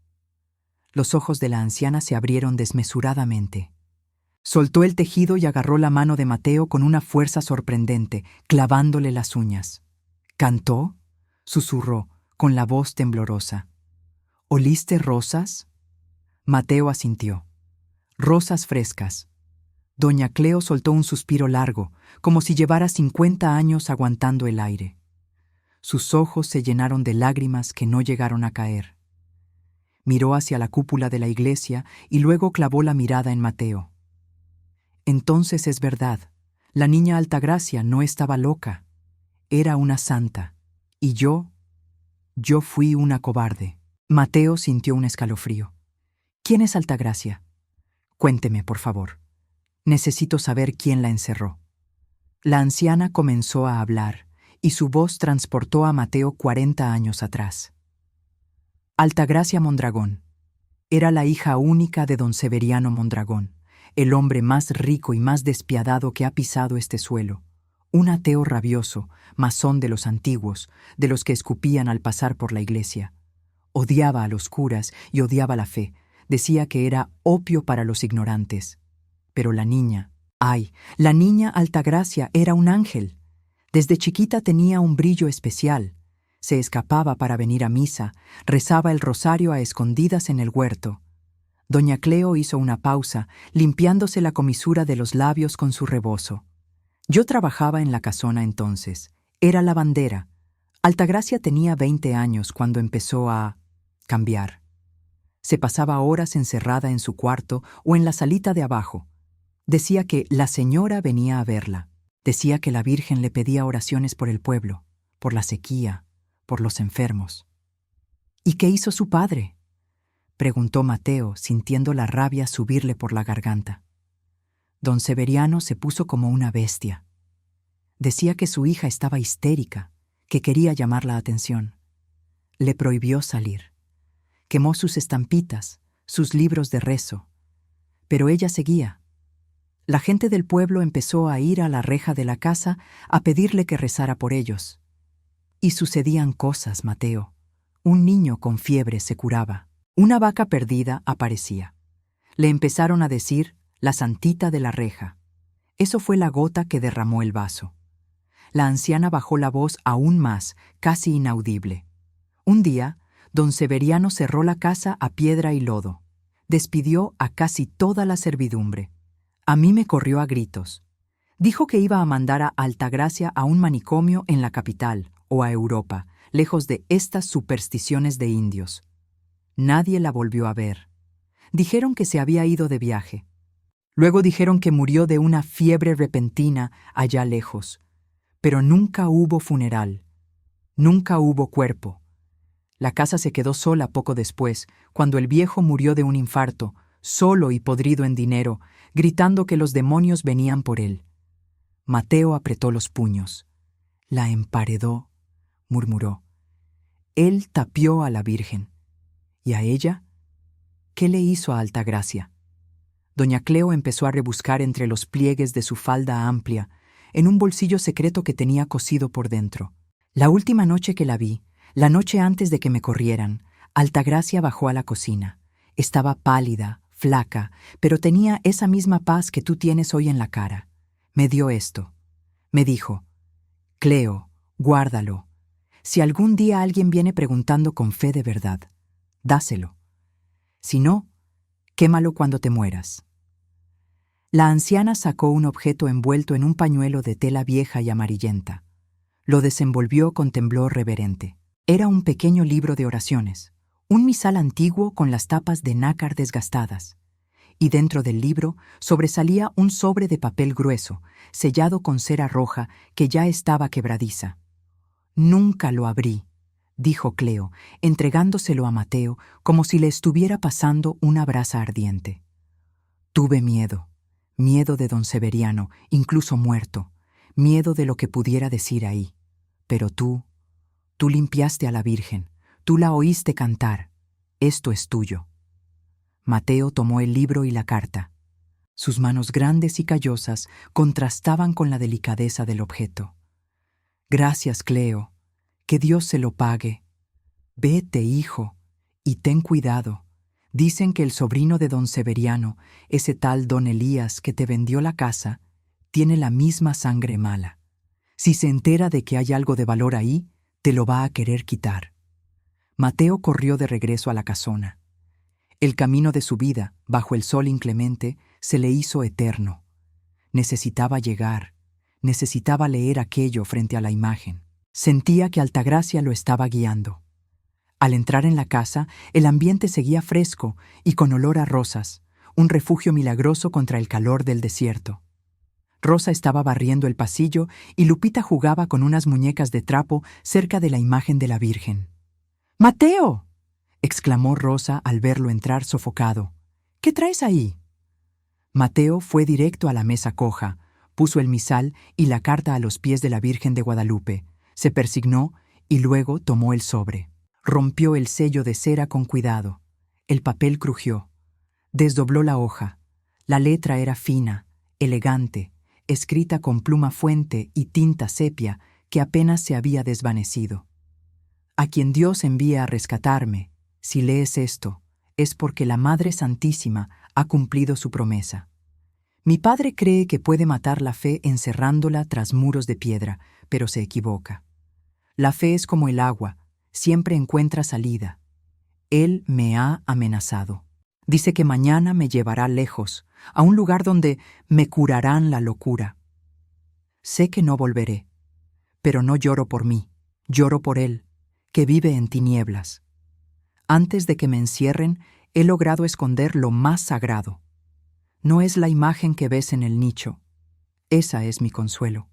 Los ojos de la anciana se abrieron desmesuradamente. Soltó el tejido y agarró la mano de Mateo con una fuerza sorprendente, clavándole las uñas. «¿Cantó?», susurró, con la voz temblorosa. «¿Oliste rosas?». Mateo asintió. «Rosas frescas». Doña Cleo soltó un suspiro largo, como si llevara 50 años aguantando el aire. Sus ojos se llenaron de lágrimas que no llegaron a caer. Miró hacia la cúpula de la iglesia y luego clavó la mirada en Mateo. «Entonces es verdad, la niña Altagracia no estaba loca. Era una santa. Y yo fui una cobarde». Mateo sintió un escalofrío. «¿Quién es Altagracia? Cuénteme, por favor. Necesito saber quién la encerró». La anciana comenzó a hablar, y su voz transportó a Mateo 40 años atrás. «Altagracia Mondragón. Era la hija única de don Severiano Mondragón, el hombre más rico y más despiadado que ha pisado este suelo. Un ateo rabioso, masón de los antiguos, de los que escupían al pasar por la iglesia. Odiaba a los curas y odiaba la fe. Decía que era opio para los ignorantes. Pero la niña, ¡ay! La niña Altagracia era un ángel. Desde chiquita tenía un brillo especial. Se escapaba para venir a misa, rezaba el rosario a escondidas en el huerto. Doña Cleo hizo una pausa, limpiándose la comisura de los labios con su rebozo. Yo trabajaba en la casona entonces. Era lavandera. Altagracia tenía 20 años cuando empezó a cambiar. Se pasaba horas encerrada en su cuarto o en la salita de abajo. Decía que la señora venía a verla. Decía que la Virgen le pedía oraciones por el pueblo, por la sequía, por los enfermos. ¿Y qué hizo su padre?, preguntó Mateo, sintiendo la rabia subirle por la garganta. Don Severiano se puso como una bestia. Decía que su hija estaba histérica, que quería llamar la atención. Le prohibió salir. Quemó sus estampitas, sus libros de rezo. Pero ella seguía. La gente del pueblo empezó a ir a la reja de la casa a pedirle que rezara por ellos. Y sucedían cosas, Mateo. Un niño con fiebre se curaba. Una vaca perdida aparecía. Le empezaron a decir la santita de la reja. Eso fue la gota que derramó el vaso. La anciana bajó la voz aún más, casi inaudible. Un día, don Severiano cerró la casa a piedra y lodo. Despidió a casi toda la servidumbre. A mí me corrió a gritos. Dijo que iba a mandar a Altagracia a un manicomio en la capital o a Europa, lejos de estas supersticiones de indios. Nadie la volvió a ver. Dijeron que se había ido de viaje. Luego dijeron que murió de una fiebre repentina allá lejos. Pero nunca hubo funeral. Nunca hubo cuerpo. La casa se quedó sola poco después, cuando el viejo murió de un infarto, solo y podrido en dinero, gritando que los demonios venían por él. Mateo apretó los puños. La emparedó, murmuró. Él tapió a la Virgen. ¿Y a ella? ¿Qué le hizo a Altagracia? Doña Cleo empezó a rebuscar entre los pliegues de su falda amplia, en un bolsillo secreto que tenía cosido por dentro. La última noche que la vi, la noche antes de que me corrieran, Altagracia bajó a la cocina. Estaba pálida, flaca, pero tenía esa misma paz que tú tienes hoy en la cara. Me dio esto. Me dijo, Cleo, guárdalo. Si algún día alguien viene preguntando con fe de verdad, dáselo. Si no, quémalo cuando te mueras. La anciana sacó un objeto envuelto en un pañuelo de tela vieja y amarillenta. Lo desenvolvió con temblor reverente. Era un pequeño libro de oraciones, un misal antiguo con las tapas de nácar desgastadas. Y dentro del libro sobresalía un sobre de papel grueso, sellado con cera roja que ya estaba quebradiza. Nunca lo abrí, dijo Cleo, entregándoselo a Mateo como si le estuviera pasando una brasa ardiente. Tuve miedo, miedo de don Severiano, incluso muerto, miedo de lo que pudiera decir ahí. Pero tú limpiaste a la Virgen, tú la oíste cantar, esto es tuyo. Mateo tomó el libro y la carta. Sus manos grandes y callosas contrastaban con la delicadeza del objeto. Gracias, Cleo. Que Dios se lo pague. Vete, hijo, y ten cuidado. Dicen que el sobrino de don Severiano, ese tal don Elías que te vendió la casa, tiene la misma sangre mala. Si se entera de que hay algo de valor ahí, te lo va a querer quitar. Mateo corrió de regreso a la casona. El camino de su vida, bajo el sol inclemente, se le hizo eterno. Necesitaba llegar, necesitaba leer aquello frente a la imagen. Sentía que Altagracia lo estaba guiando. Al entrar en la casa, el ambiente seguía fresco y con olor a rosas, un refugio milagroso contra el calor del desierto. Rosa estaba barriendo el pasillo y Lupita jugaba con unas muñecas de trapo cerca de la imagen de la Virgen. ¡Mateo!, exclamó Rosa al verlo entrar sofocado. ¿Qué traes ahí? Mateo fue directo a la mesa coja, puso el misal y la carta a los pies de la Virgen de Guadalupe, se persignó y luego tomó el sobre. Rompió el sello de cera con cuidado. El papel crujió. Desdobló la hoja. La letra era fina, elegante, escrita con pluma fuente y tinta sepia que apenas se había desvanecido. A quien Dios envía a rescatarme, si lees esto, es porque la Madre Santísima ha cumplido su promesa. Mi padre cree que puede matar la fe encerrándola tras muros de piedra, pero se equivoca. La fe es como el agua, siempre encuentra salida. Él me ha amenazado. Dice que mañana me llevará lejos, a un lugar donde me curarán la locura. Sé que no volveré, pero no lloro por mí, lloro por él, que vive en tinieblas. Antes de que me encierren, he logrado esconder lo más sagrado. No es la imagen que ves en el nicho, esa es mi consuelo,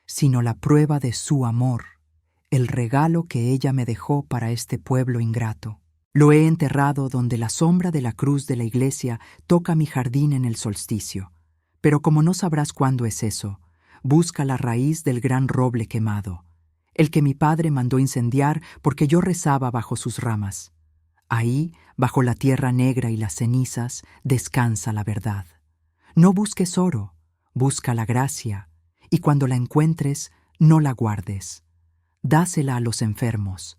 sino la prueba de su amor, el regalo que ella me dejó para este pueblo ingrato. Lo he enterrado donde la sombra de la cruz de la iglesia toca mi jardín en el solsticio. Pero como no sabrás cuándo es eso, busca la raíz del gran roble quemado, el que mi padre mandó incendiar porque yo rezaba bajo sus ramas. Ahí, bajo la tierra negra y las cenizas, descansa la verdad. No busques oro, busca la gracia, y cuando la encuentres, no la guardes. Dásela a los enfermos,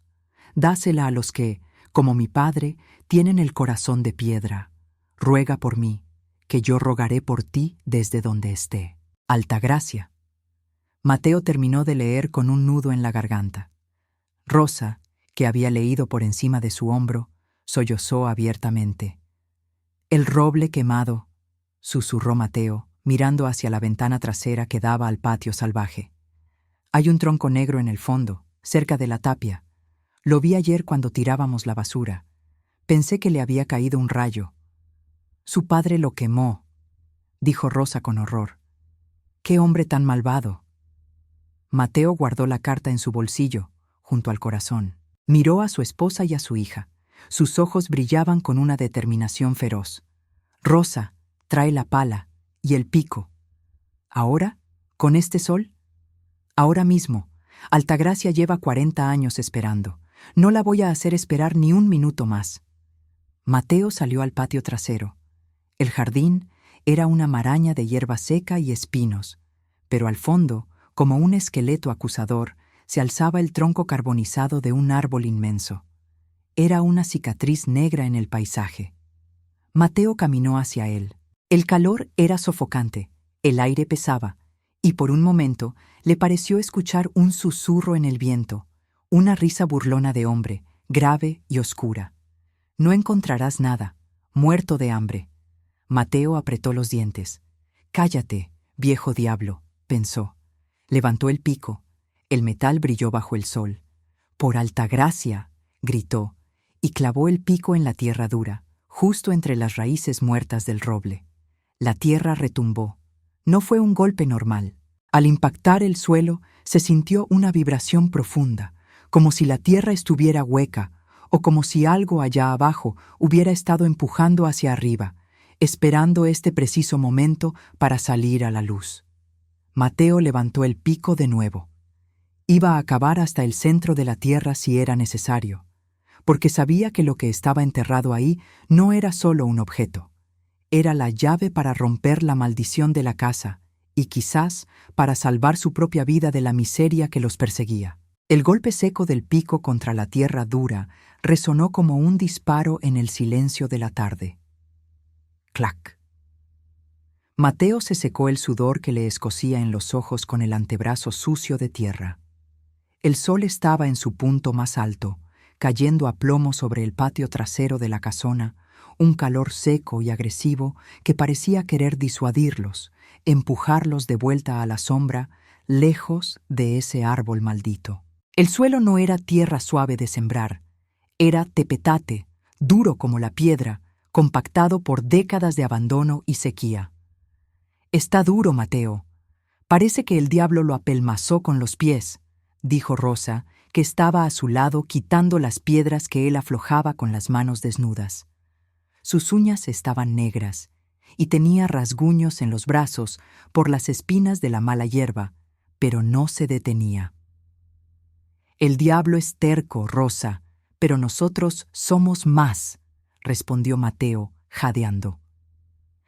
dásela a los que, como mi padre, tienen el corazón de piedra. Ruega por mí, que yo rogaré por ti desde donde esté. Altagracia. Mateo terminó de leer con un nudo en la garganta. Rosa, que había leído por encima de su hombro, sollozó abiertamente. El roble quemado, susurró Mateo, mirando hacia la ventana trasera que daba al patio salvaje. Hay un tronco negro en el fondo, cerca de la tapia. Lo vi ayer cuando tirábamos la basura. Pensé que le había caído un rayo. Su padre lo quemó, dijo Rosa con horror. ¡Qué hombre tan malvado! Mateo guardó la carta en su bolsillo, junto al corazón. Miró a su esposa y a su hija. Sus ojos brillaban con una determinación feroz. Rosa, trae la pala y el pico. ¿Ahora? ¿Con este sol? Ahora mismo. Altagracia lleva 40 años esperando. No la voy a hacer esperar ni un minuto más. Mateo salió al patio trasero. El jardín era una maraña de hierba seca y espinos, pero al fondo, como un esqueleto acusador, se alzaba el tronco carbonizado de un árbol inmenso. Era una cicatriz negra en el paisaje. Mateo caminó hacia él. El calor era sofocante, el aire pesaba, y por un momento le pareció escuchar un susurro en el viento, una risa burlona de hombre, grave y oscura. No encontrarás nada, muerto de hambre. Mateo apretó los dientes. Cállate, viejo diablo, pensó. Levantó el pico. El metal brilló bajo el sol. Por Altagracia, gritó, y clavó el pico en la tierra dura, justo entre las raíces muertas del roble. La tierra retumbó. No fue un golpe normal. Al impactar el suelo, se sintió una vibración profunda, como si la tierra estuviera hueca, o como si algo allá abajo hubiera estado empujando hacia arriba, esperando este preciso momento para salir a la luz. Mateo levantó el pico de nuevo. Iba a cavar hasta el centro de la tierra si era necesario, porque sabía que lo que estaba enterrado ahí no era solo un objeto. Era la llave para romper la maldición de la casa y quizás para salvar su propia vida de la miseria que los perseguía. El golpe seco del pico contra la tierra dura resonó como un disparo en el silencio de la tarde. ¡Clac! Mateo se secó el sudor que le escocía en los ojos con el antebrazo sucio de tierra. El sol estaba en su punto más alto, cayendo a plomo sobre el patio trasero de la casona, un calor seco y agresivo que parecía querer disuadirlos, empujarlos de vuelta a la sombra, lejos de ese árbol maldito. El suelo no era tierra suave de sembrar, era tepetate, duro como la piedra, compactado por décadas de abandono y sequía. «Está duro, Mateo. Parece que el diablo lo apelmazó con los pies», dijo Rosa, que estaba a su lado quitando las piedras que él aflojaba con las manos desnudas. Sus uñas estaban negras y tenía rasguños en los brazos por las espinas de la mala hierba, pero no se detenía. «El diablo es terco, Rosa, pero nosotros somos más», respondió Mateo, jadeando.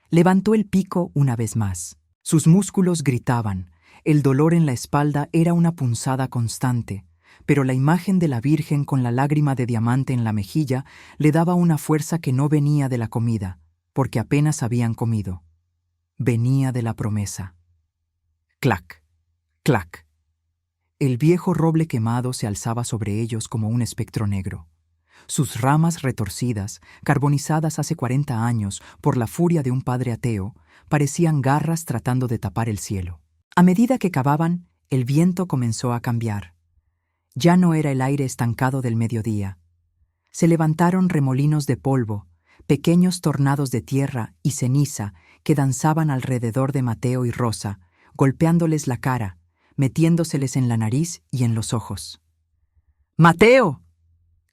Levantó el pico una vez más. Sus músculos gritaban. El dolor en la espalda era una punzada constante, pero la imagen de la Virgen con la lágrima de diamante en la mejilla le daba una fuerza que no venía de la comida, porque apenas habían comido. Venía de la promesa. Clac, clac. El viejo roble quemado se alzaba sobre ellos como un espectro negro. Sus ramas retorcidas, carbonizadas hace 40 años por la furia de un padre ateo, parecían garras tratando de tapar el cielo. A medida que cavaban, el viento comenzó a cambiar. Ya no era el aire estancado del mediodía. Se levantaron remolinos de polvo, pequeños tornados de tierra y ceniza que danzaban alrededor de Mateo y Rosa, golpeándoles la cara, metiéndoseles en la nariz y en los ojos. ¡Mateo!,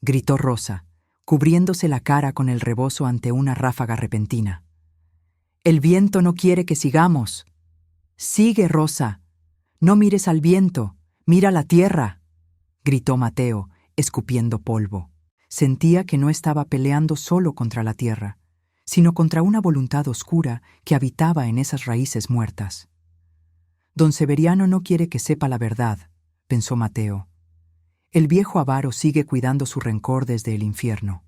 gritó Rosa, cubriéndose la cara con el rebozo ante una ráfaga repentina. «El viento no quiere que sigamos». «Sigue, Rosa. No mires al viento, mira la tierra», gritó Mateo, escupiendo polvo. Sentía que no estaba peleando solo contra la tierra, sino contra una voluntad oscura que habitaba en esas raíces muertas. «Don Severiano no quiere que sepa la verdad», pensó Mateo. «El viejo avaro sigue cuidando su rencor desde el infierno».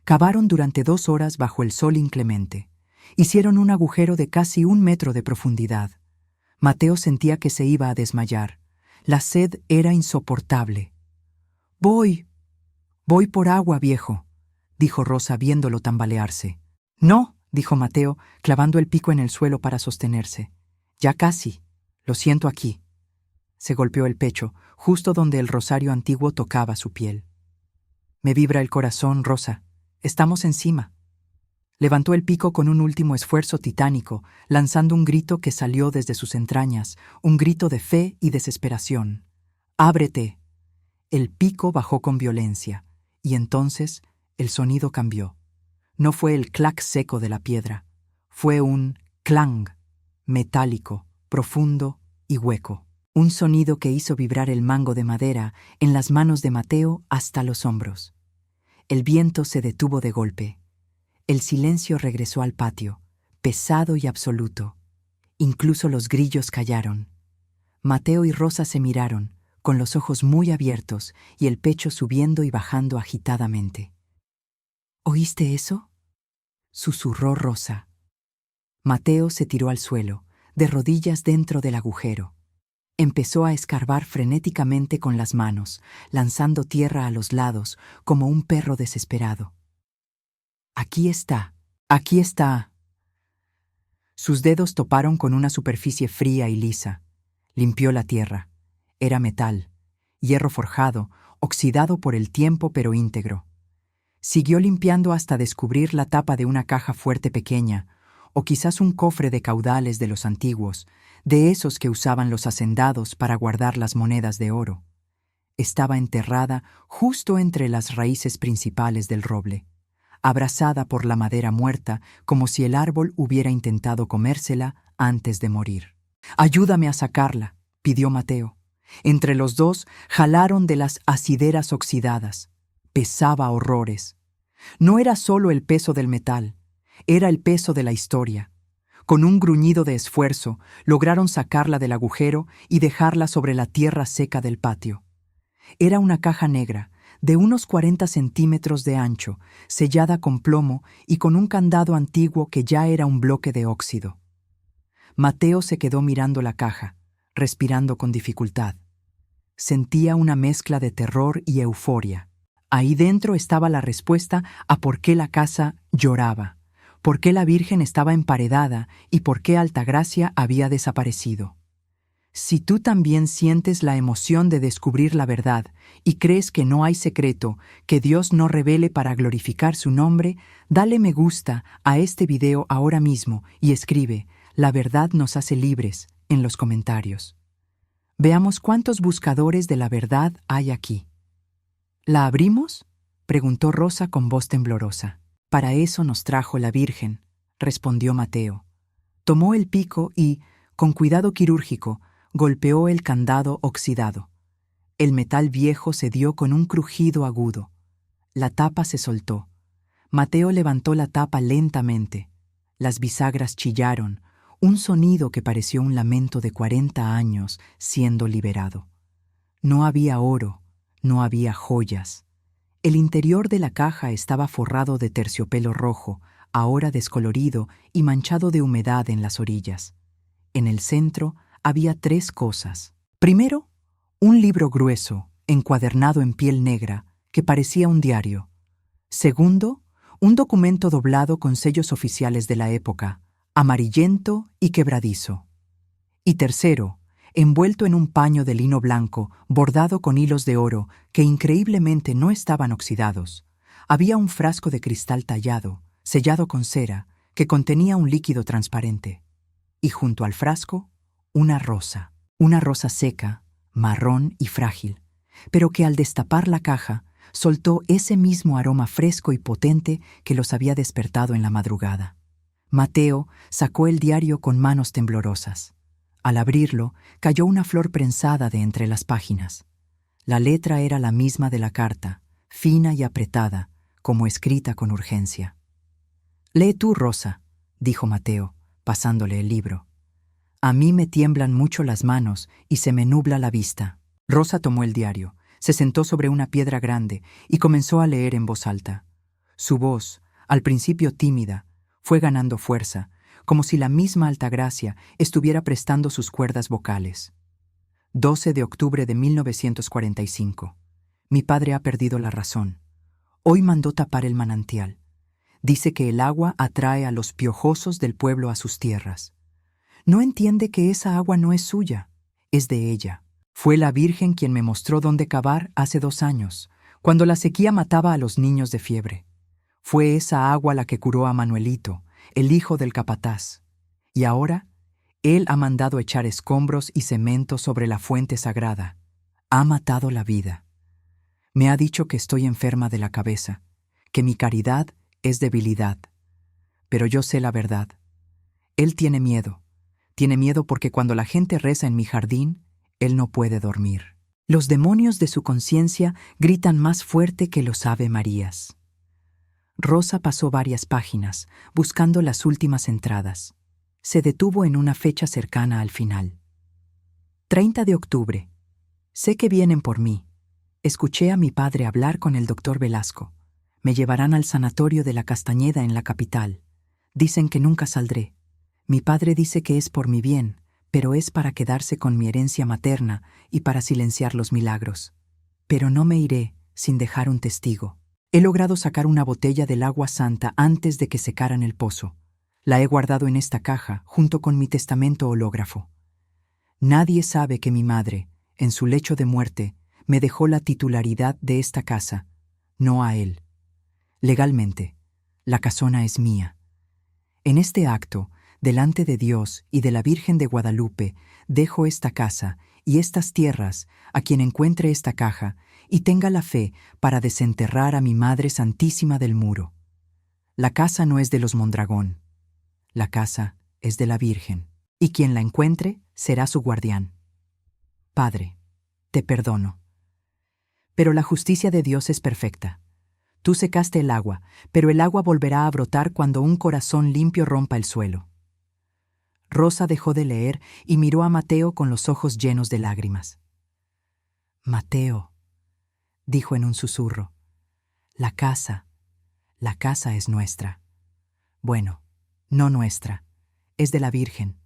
Cavaron durante 2 horas bajo el sol inclemente. Hicieron un agujero de casi 1 metro de profundidad. Mateo sentía que se iba a desmayar. La sed era insoportable. «Voy por agua, viejo», dijo Rosa viéndolo tambalearse. «No», dijo Mateo, clavando el pico en el suelo para sostenerse. «Ya casi. Lo siento aquí». Se golpeó el pecho, justo donde el rosario antiguo tocaba su piel. «Me vibra el corazón, Rosa. Estamos encima». Levantó el pico con un último esfuerzo titánico, lanzando un grito que salió desde sus entrañas, un grito de fe y desesperación. «¡Ábrete!». El pico bajó con violencia, y entonces el sonido cambió. No fue el clac seco de la piedra, fue un clang, metálico, profundo y hueco. Un sonido que hizo vibrar el mango de madera en las manos de Mateo hasta los hombros. El viento se detuvo de golpe. El silencio regresó al patio, pesado y absoluto. Incluso los grillos callaron. Mateo y Rosa se miraron, con los ojos muy abiertos y el pecho subiendo y bajando agitadamente. «¿Oíste eso?», susurró Rosa. Mateo se tiró al suelo, de rodillas dentro del agujero. Empezó a escarbar frenéticamente con las manos, lanzando tierra a los lados como un perro desesperado. «Aquí está, aquí está». Sus dedos toparon con una superficie fría y lisa. Limpió la tierra. Era metal, hierro forjado, oxidado por el tiempo pero íntegro. Siguió limpiando hasta descubrir la tapa de una caja fuerte pequeña, o quizás un cofre de caudales de los antiguos, de esos que usaban los hacendados para guardar las monedas de oro. Estaba enterrada justo entre las raíces principales del roble, abrazada por la madera muerta como si el árbol hubiera intentado comérsela antes de morir. «Ayúdame a sacarla», pidió Mateo. Entre los dos jalaron de las asideras oxidadas. Pesaba horrores. No era solo el peso del metal, era el peso de la historia. Con un gruñido de esfuerzo, lograron sacarla del agujero y dejarla sobre la tierra seca del patio. Era una caja negra, de unos 40 centímetros de ancho, sellada con plomo y con un candado antiguo que ya era un bloque de óxido. Mateo se quedó mirando la caja, respirando con dificultad. Sentía una mezcla de terror y euforia. Ahí dentro estaba la respuesta a por qué la casa lloraba, por qué la Virgen estaba emparedada y por qué Altagracia había desaparecido. Si tú también sientes la emoción de descubrir la verdad y crees que no hay secreto que Dios no revele para glorificar su nombre, dale me gusta a este video ahora mismo y escribe «La verdad nos hace libres» en los comentarios. Veamos cuántos buscadores de la verdad hay aquí. ¿La abrimos?, preguntó Rosa con voz temblorosa. «Para eso nos trajo la Virgen», respondió Mateo. Tomó el pico y, con cuidado quirúrgico, golpeó el candado oxidado. El metal viejo se dio con un crujido agudo. La tapa se soltó. Mateo levantó la tapa lentamente. Las bisagras chillaron, un sonido que pareció un lamento de 40 años siendo liberado. No había oro, no había joyas. El interior de la caja estaba forrado de terciopelo rojo, ahora descolorido y manchado de humedad en las orillas. En el centro había 3 cosas. Primero, un libro grueso, encuadernado en piel negra, que parecía un diario. Segundo, un documento doblado con sellos oficiales de la época, amarillento y quebradizo. Y tercero, envuelto en un paño de lino blanco, bordado con hilos de oro que increíblemente no estaban oxidados, había un frasco de cristal tallado, sellado con cera, que contenía un líquido transparente. Y junto al frasco, una rosa seca, marrón y frágil, pero que al destapar la caja, soltó ese mismo aroma fresco y potente que los había despertado en la madrugada. Mateo sacó el diario con manos temblorosas. Al abrirlo, cayó una flor prensada de entre las páginas. La letra era la misma de la carta, fina y apretada, como escrita con urgencia. «Lee tú, Rosa», dijo Mateo, pasándole el libro. «A mí me tiemblan mucho las manos y se me nubla la vista». Rosa tomó el diario, se sentó sobre una piedra grande y comenzó a leer en voz alta. Su voz, al principio tímida, fue ganando fuerza, como si la misma Altagracia estuviera prestando sus cuerdas vocales. 12 de octubre de 1945. Mi padre ha perdido la razón. Hoy mandó tapar el manantial. Dice que el agua atrae a los piojosos del pueblo a sus tierras. No entiende que esa agua no es suya, es de ella. Fue la Virgen quien me mostró dónde cavar hace 2 años, cuando la sequía mataba a los niños de fiebre. Fue esa agua la que curó a Manuelito, el hijo del capataz. Y ahora, él ha mandado echar escombros y cemento sobre la fuente sagrada. Ha matado la vida. Me ha dicho que estoy enferma de la cabeza, que mi caridad es debilidad. Pero yo sé la verdad. Él tiene miedo porque cuando la gente reza en mi jardín, él no puede dormir. Los demonios de su conciencia gritan más fuerte que los Ave Marías. Rosa pasó varias páginas, buscando las últimas entradas. Se detuvo en una fecha cercana al final. 30 de octubre. Sé que vienen por mí. Escuché a mi padre hablar con el doctor Velasco. Me llevarán al sanatorio de la Castañeda en la capital. Dicen que nunca saldré. Mi padre dice que es por mi bien, pero es para quedarse con mi herencia materna y para silenciar los milagros. Pero no me iré sin dejar un testigo. He logrado sacar una botella del agua santa antes de que secaran el pozo. La he guardado en esta caja, junto con mi testamento hológrafo. Nadie sabe que mi madre, en su lecho de muerte, me dejó la titularidad de esta casa, no a él. Legalmente, la casona es mía. En este acto, delante de Dios y de la Virgen de Guadalupe, dejo esta casa y estas tierras a quien encuentre esta caja y tenga la fe para desenterrar a mi Madre Santísima del muro. La casa no es de los Mondragón. La casa es de la Virgen, y quien la encuentre será su guardián. Padre, te perdono. Pero la justicia de Dios es perfecta. Tú secaste el agua, pero el agua volverá a brotar cuando un corazón limpio rompa el suelo. Rosa dejó de leer y miró a Mateo con los ojos llenos de lágrimas. Mateo, dijo en un susurro, la casa es nuestra. Bueno, no nuestra, es de la Virgen,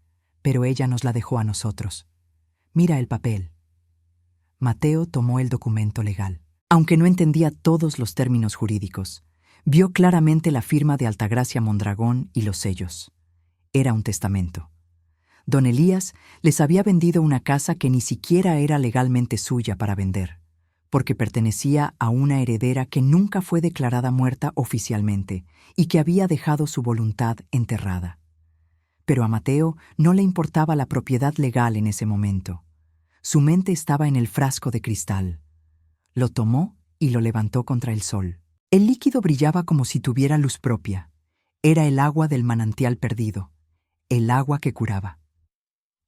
pero ella nos la dejó a nosotros. Mira el papel. Mateo tomó el documento legal. Aunque no entendía todos los términos jurídicos, vio claramente la firma de Altagracia Mondragón y los sellos. Era un testamento. Don Elías les había vendido una casa que ni siquiera era legalmente suya para vender, porque pertenecía a una heredera que nunca fue declarada muerta oficialmente y que había dejado su voluntad enterrada. Pero a Mateo no le importaba la propiedad legal en ese momento. Su mente estaba en el frasco de cristal. Lo tomó y lo levantó contra el sol. El líquido brillaba como si tuviera luz propia. Era el agua del manantial perdido, el agua que curaba.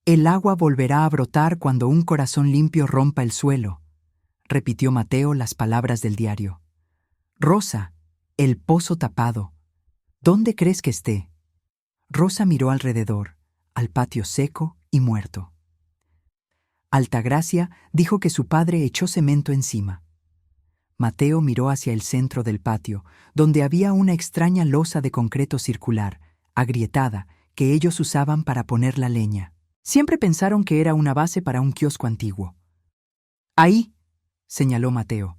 El agua volverá a brotar cuando un corazón limpio rompa el suelo, repitió Mateo las palabras del diario. Rosa, El pozo tapado. ¿Dónde crees que esté? Rosa miró alrededor, al patio seco y muerto. Altagracia dijo que su padre echó cemento encima. Mateo miró hacia el centro del patio, donde había una extraña losa de concreto circular, agrietada, que ellos usaban para poner la leña. Siempre pensaron que era una base para un kiosco antiguo. Ahí, señaló Mateo,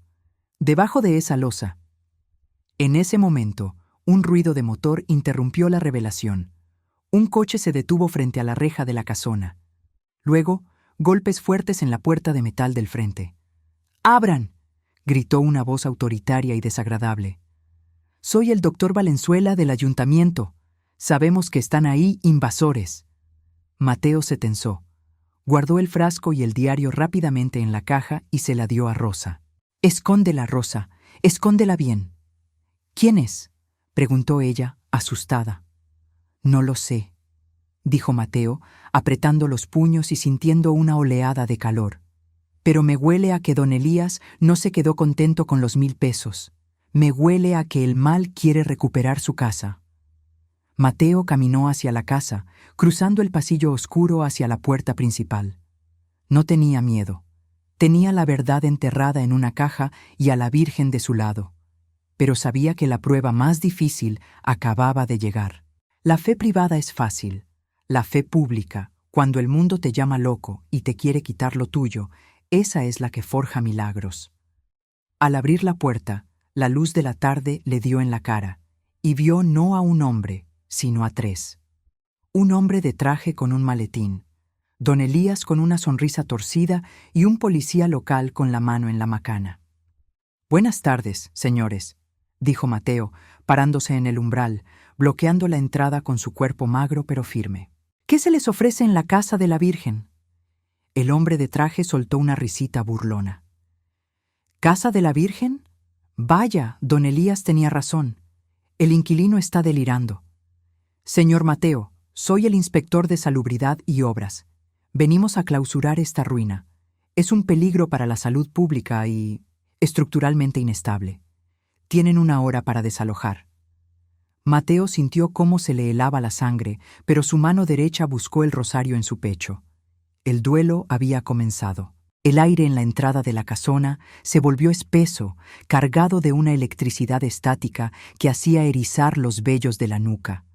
debajo de esa losa. En ese momento, un ruido de motor interrumpió la revelación. Un coche se detuvo frente a la reja de la casona. Luego, golpes fuertes en la puerta de metal del frente. ¡Abran!, gritó una voz autoritaria y desagradable. Soy el doctor Valenzuela del ayuntamiento. Sabemos que están ahí invasores. Mateo se tensó. Guardó el frasco y el diario rápidamente en la caja y se la dio a Rosa. Escóndela, Rosa. Escóndela bien. ¿Quién es?, preguntó ella, asustada. No lo sé, dijo Mateo, apretando los puños y sintiendo una oleada de calor. Pero me huele a que don Elías no se quedó contento con los 1000 pesos. Me huele a que el mal quiere recuperar su casa. Mateo caminó hacia la casa, cruzando el pasillo oscuro hacia la puerta principal. No tenía miedo. Tenía la verdad enterrada en una caja y a la Virgen de su lado. Pero sabía que la prueba más difícil acababa de llegar. La fe privada es fácil. La fe pública, cuando el mundo te llama loco y te quiere quitar lo tuyo, esa es la que forja milagros. Al abrir la puerta, la luz de la tarde le dio en la cara, y vio no a un hombre, sino a 3. Un hombre de traje con un maletín, don Elías con una sonrisa torcida y un policía local con la mano en la macana. Buenas tardes, señores, dijo Mateo, parándose en el umbral, bloqueando la entrada con su cuerpo magro pero firme. ¿Qué se les ofrece en la casa de la Virgen? El hombre de traje soltó una risita burlona. ¿Casa de la Virgen? Vaya, don Elías tenía razón. El inquilino está delirando. Señor Mateo, soy el inspector de Salubridad y Obras. Venimos a clausurar esta ruina. Es un peligro para la salud pública y estructuralmente inestable. Tienen 1 hora para desalojar. Mateo sintió cómo se le helaba la sangre, pero su mano derecha buscó el rosario en su pecho. El duelo había comenzado. El aire en la entrada de la casona se volvió espeso, cargado de una electricidad estática que hacía erizar los vellos de la nuca.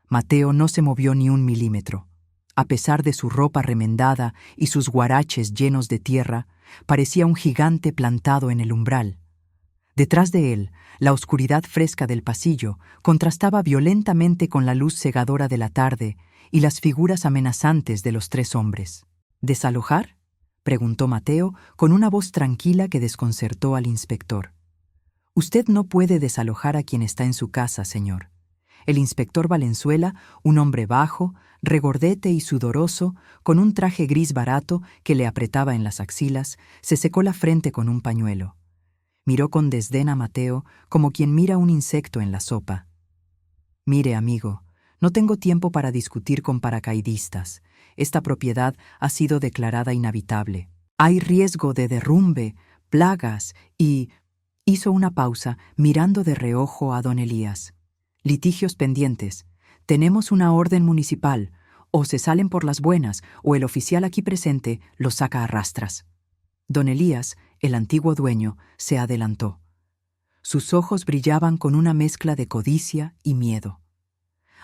Mateo no se movió ni 1 milímetro. A pesar de su ropa remendada y sus guaraches llenos de tierra, parecía un gigante plantado en el umbral. Detrás de él, la oscuridad fresca del pasillo contrastaba violentamente con la luz cegadora de la tarde y las figuras amenazantes de los 3 hombres. ¿Desalojar?, preguntó Mateo con una voz tranquila que desconcertó al inspector. Usted no puede desalojar a quien está en su casa, señor. El inspector Valenzuela, un hombre bajo, regordete y sudoroso, con un traje gris barato que le apretaba en las axilas, se secó la frente con un pañuelo. Miró con desdén a Mateo como quien mira un insecto en la sopa. Mire, amigo, no tengo tiempo para discutir con paracaidistas. Esta propiedad ha sido declarada inhabitable. Hay riesgo de derrumbe, plagas y... Hizo una pausa mirando de reojo a don Elías. Litigios pendientes. Tenemos una orden municipal. O se salen por las buenas, o el oficial aquí presente los saca a rastras. Don Elías, el antiguo dueño, se adelantó. Sus ojos brillaban con una mezcla de codicia y miedo.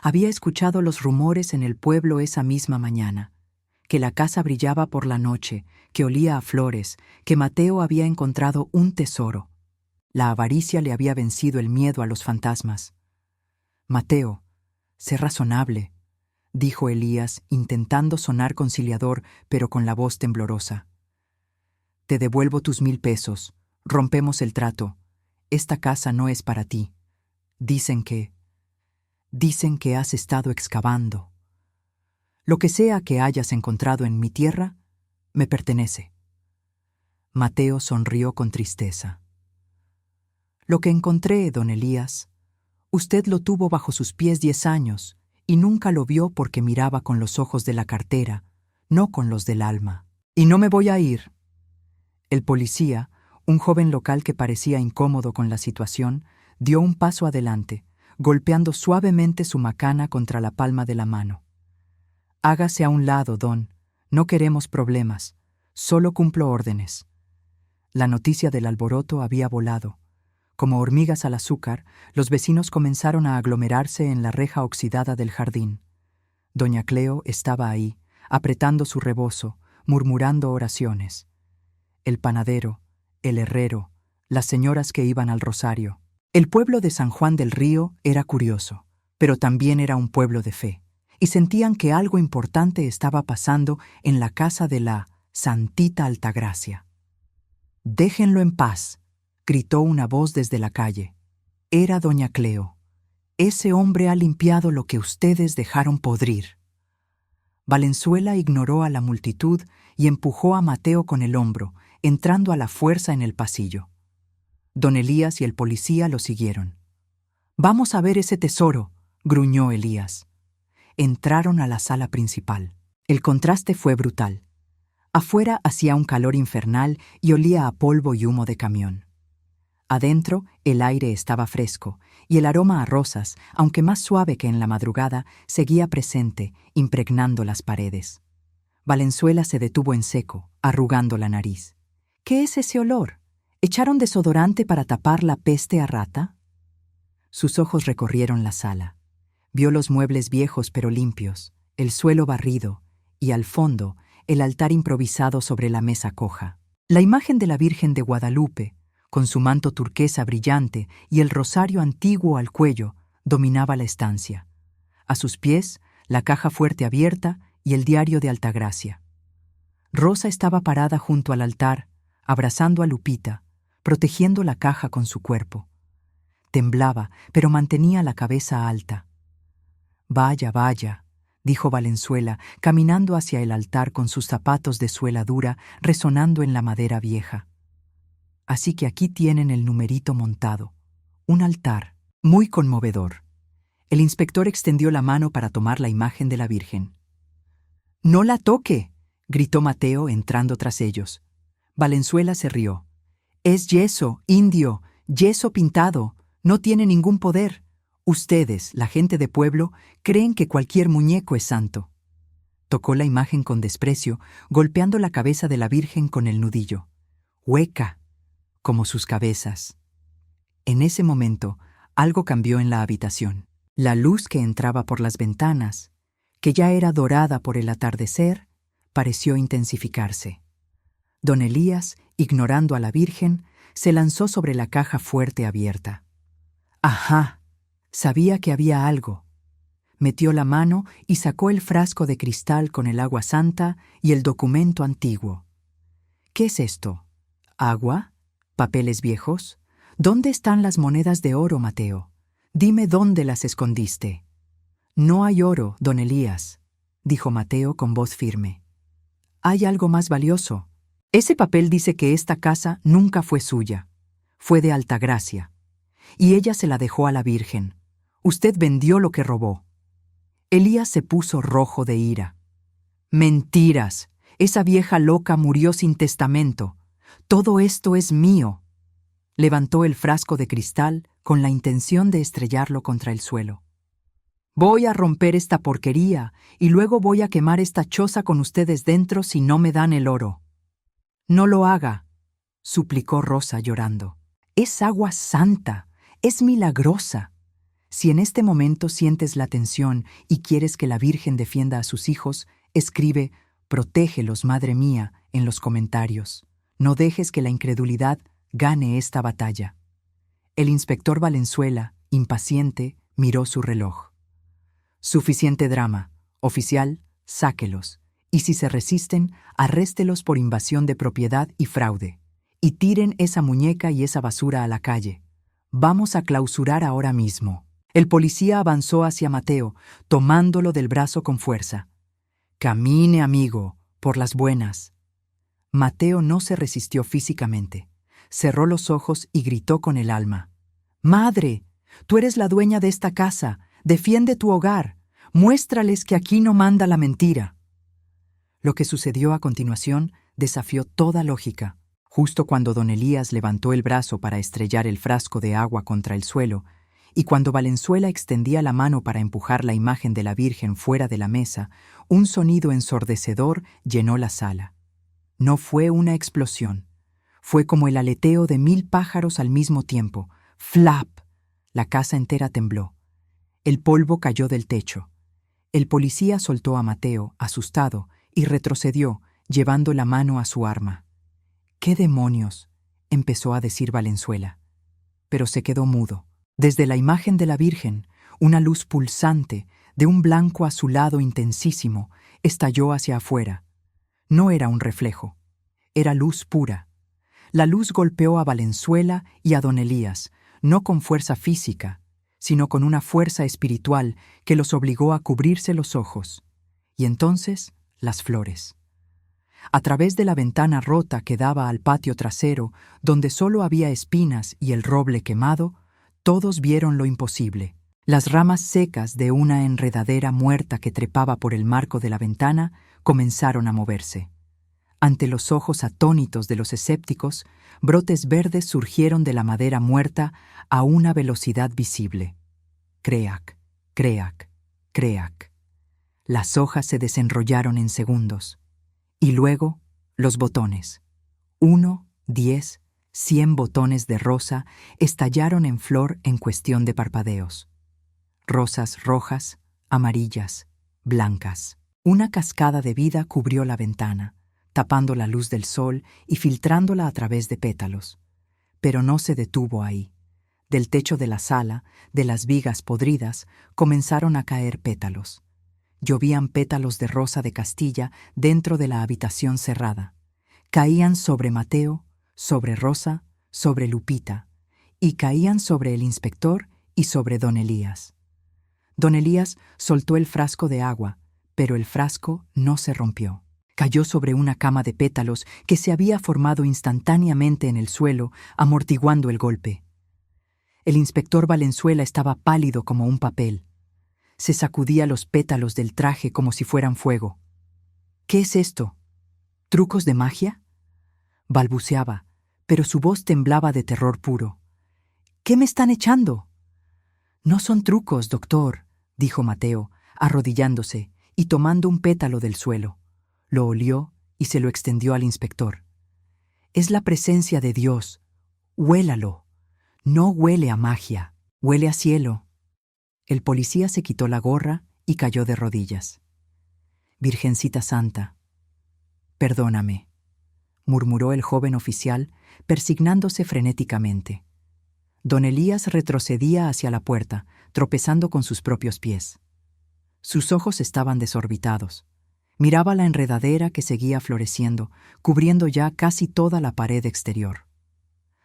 Había escuchado los rumores en el pueblo esa misma mañana, que la casa brillaba por la noche, que olía a flores, que Mateo había encontrado un tesoro. La avaricia le había vencido el miedo a los fantasmas. Mateo, sé razonable, dijo Elías, intentando sonar conciliador, pero con la voz temblorosa. Te devuelvo tus 1000 pesos. Rompemos el trato. Esta casa no es para ti. Dicen que has estado excavando. Lo que sea que hayas encontrado en mi tierra, me pertenece. Mateo sonrió con tristeza. Lo que encontré, don Elías, usted lo tuvo bajo sus pies 10 años y nunca lo vio porque miraba con los ojos de la cartera, no con los del alma. Y no me voy a ir. El policía, un joven local que parecía incómodo con la situación, Dio un paso adelante, golpeando suavemente su macana contra la palma de la mano. «Hágase a un lado, don. No queremos problemas. Solo cumplo órdenes». La noticia del alboroto había volado. Como hormigas al azúcar, los vecinos comenzaron a aglomerarse en la reja oxidada del jardín. Doña Cleo estaba ahí, apretando su rebozo, murmurando oraciones. El panadero, el herrero, las señoras que iban al rosario. El pueblo de San Juan del Río era curioso, pero también era un pueblo de fe, y sentían que algo importante estaba pasando en la casa de la Santita Altagracia. «Déjenlo en paz», gritó una voz desde la calle. Era doña Cleo. «Ese hombre ha limpiado lo que ustedes dejaron podrir». Valenzuela ignoró a la multitud y empujó a Mateo con el hombro, entrando a la fuerza en el pasillo. Don Elías y el policía lo siguieron. «Vamos a ver ese tesoro», gruñó Elías. Entraron a la sala principal. El contraste fue brutal. Afuera hacía un calor infernal y olía a polvo y humo de camión. Adentro, el aire estaba fresco, y el aroma a rosas, aunque más suave que en la madrugada, seguía presente, impregnando las paredes. Valenzuela se detuvo en seco, arrugando la nariz. «¿Qué es ese olor? ¿Echaron desodorante para tapar la peste a rata?» Sus ojos recorrieron la sala. Vio los muebles viejos pero limpios, el suelo barrido, y al fondo, el altar improvisado sobre la mesa coja. La imagen de la Virgen de Guadalupe, con su manto turquesa brillante y el rosario antiguo al cuello, dominaba la estancia. A sus pies, la caja fuerte abierta y el diario de Altagracia. Rosa estaba parada junto al altar, abrazando a Lupita, protegiendo la caja con su cuerpo. Temblaba, pero mantenía la cabeza alta. «Vaya, vaya», dijo Valenzuela, caminando hacia el altar con sus zapatos de suela dura resonando en la madera vieja. «Así que aquí tienen el numerito montado. Un altar, muy conmovedor». El inspector extendió la mano para tomar la imagen de la Virgen. «¡No la toque!», gritó Mateo entrando tras ellos. Valenzuela se rió. «Es yeso, indio, yeso pintado. No tiene ningún poder. Ustedes, la gente de pueblo, creen que cualquier muñeco es santo». Tocó la imagen con desprecio, golpeando la cabeza de la Virgen con el nudillo. «Hueca, como sus cabezas». En ese momento, algo cambió en la habitación. La luz que entraba por las ventanas, que ya era dorada por el atardecer, pareció intensificarse. Don Elías, ignorando a la Virgen, se lanzó sobre la caja fuerte abierta. «Ajá», sabía que había algo. Metió la mano y sacó el frasco de cristal con el agua santa y el documento antiguo. «¿Qué es esto? ¿Agua? ¿Papeles viejos? ¿Dónde están las monedas de oro, Mateo? Dime dónde las escondiste». «No hay oro, don Elías», dijo Mateo con voz firme. «Hay algo más valioso. Ese papel dice que esta casa nunca fue suya. Fue de Altagracia. Y ella se la dejó a la Virgen. Usted vendió lo que robó». Elías se puso rojo de ira. «Mentiras. Esa vieja loca murió sin testamento. Todo esto es mío». Levantó el frasco de cristal con la intención de estrellarlo contra el suelo. «Voy a romper esta porquería y luego voy a quemar esta choza con ustedes dentro si no me dan el oro». «No lo haga», suplicó Rosa llorando. «Es agua santa, es milagrosa. Si en este momento sientes la tensión y quieres que la Virgen defienda a sus hijos, escribe «Protégelos, madre mía» en los comentarios. No dejes que la incredulidad gane esta batalla». El inspector Valenzuela, impaciente, miró su reloj. «Suficiente drama. Oficial, sáquelos. Y si se resisten, arréstelos por invasión de propiedad y fraude. Y tiren esa muñeca y esa basura a la calle. Vamos a clausurar ahora mismo». El policía avanzó hacia Mateo, tomándolo del brazo con fuerza. «Camine, amigo, por las buenas». Mateo no se resistió físicamente. Cerró los ojos y gritó con el alma. «Madre, tú eres la dueña de esta casa. Defiende tu hogar. Muéstrales que aquí no manda la mentira». Lo que sucedió a continuación desafió toda lógica. Justo cuando don Elías levantó el brazo para estrellar el frasco de agua contra el suelo, y cuando Valenzuela extendía la mano para empujar la imagen de la Virgen fuera de la mesa, un sonido ensordecedor llenó la sala. No fue una explosión. Fue como el aleteo de 1000 pájaros al mismo tiempo. ¡Flap! La casa entera tembló. El polvo cayó del techo. El policía soltó a Mateo, asustado, y retrocedió, llevando la mano a su arma. «¿Qué demonios?», empezó a decir Valenzuela. Pero se quedó mudo. Desde la imagen de la Virgen, una luz pulsante, de un blanco azulado intensísimo, estalló hacia afuera. No era un reflejo. Era luz pura. La luz golpeó a Valenzuela y a don Elías, no con fuerza física, sino con una fuerza espiritual que los obligó a cubrirse los ojos. Y entonces, las flores. A través de la ventana rota que daba al patio trasero, donde solo había espinas y el roble quemado, todos vieron lo imposible. Las ramas secas de una enredadera muerta que trepaba por el marco de la ventana comenzaron a moverse. Ante los ojos atónitos de los escépticos, brotes verdes surgieron de la madera muerta a una velocidad visible. Creac, creac, creac. Las hojas se desenrollaron en segundos. Y luego, los botones. 1, 10, 100 botones de rosa estallaron en flor en cuestión de parpadeos. Rosas rojas, amarillas, blancas. Una cascada de vida cubrió la ventana, tapando la luz del sol y filtrándola a través de pétalos. Pero no se detuvo ahí. Del techo de la sala, de las vigas podridas, comenzaron a caer pétalos. Llovían pétalos de rosa de Castilla dentro de la habitación cerrada. Caían sobre Mateo, sobre Rosa, sobre Lupita, y caían sobre el inspector y sobre don Elías. Don Elías soltó el frasco de agua, pero el frasco no se rompió. Cayó sobre una cama de pétalos que se había formado instantáneamente en el suelo, amortiguando el golpe. El inspector Valenzuela estaba pálido como un papel. Se sacudía los pétalos del traje como si fueran fuego. «¿Qué es esto? ¿Trucos de magia?», balbuceaba, pero su voz temblaba de terror puro. «¿Qué me están echando?». «No son trucos, doctor», dijo Mateo, arrodillándose y tomando un pétalo del suelo. Lo olió y se lo extendió al inspector. «Es la presencia de Dios. Huélalo. No huele a magia, huele a cielo». El policía se quitó la gorra y cayó de rodillas. «Virgencita Santa, perdóname», murmuró el joven oficial, persignándose frenéticamente. Don Elías retrocedía hacia la puerta, tropezando con sus propios pies. Sus ojos estaban desorbitados. Miraba la enredadera que seguía floreciendo, cubriendo ya casi toda la pared exterior.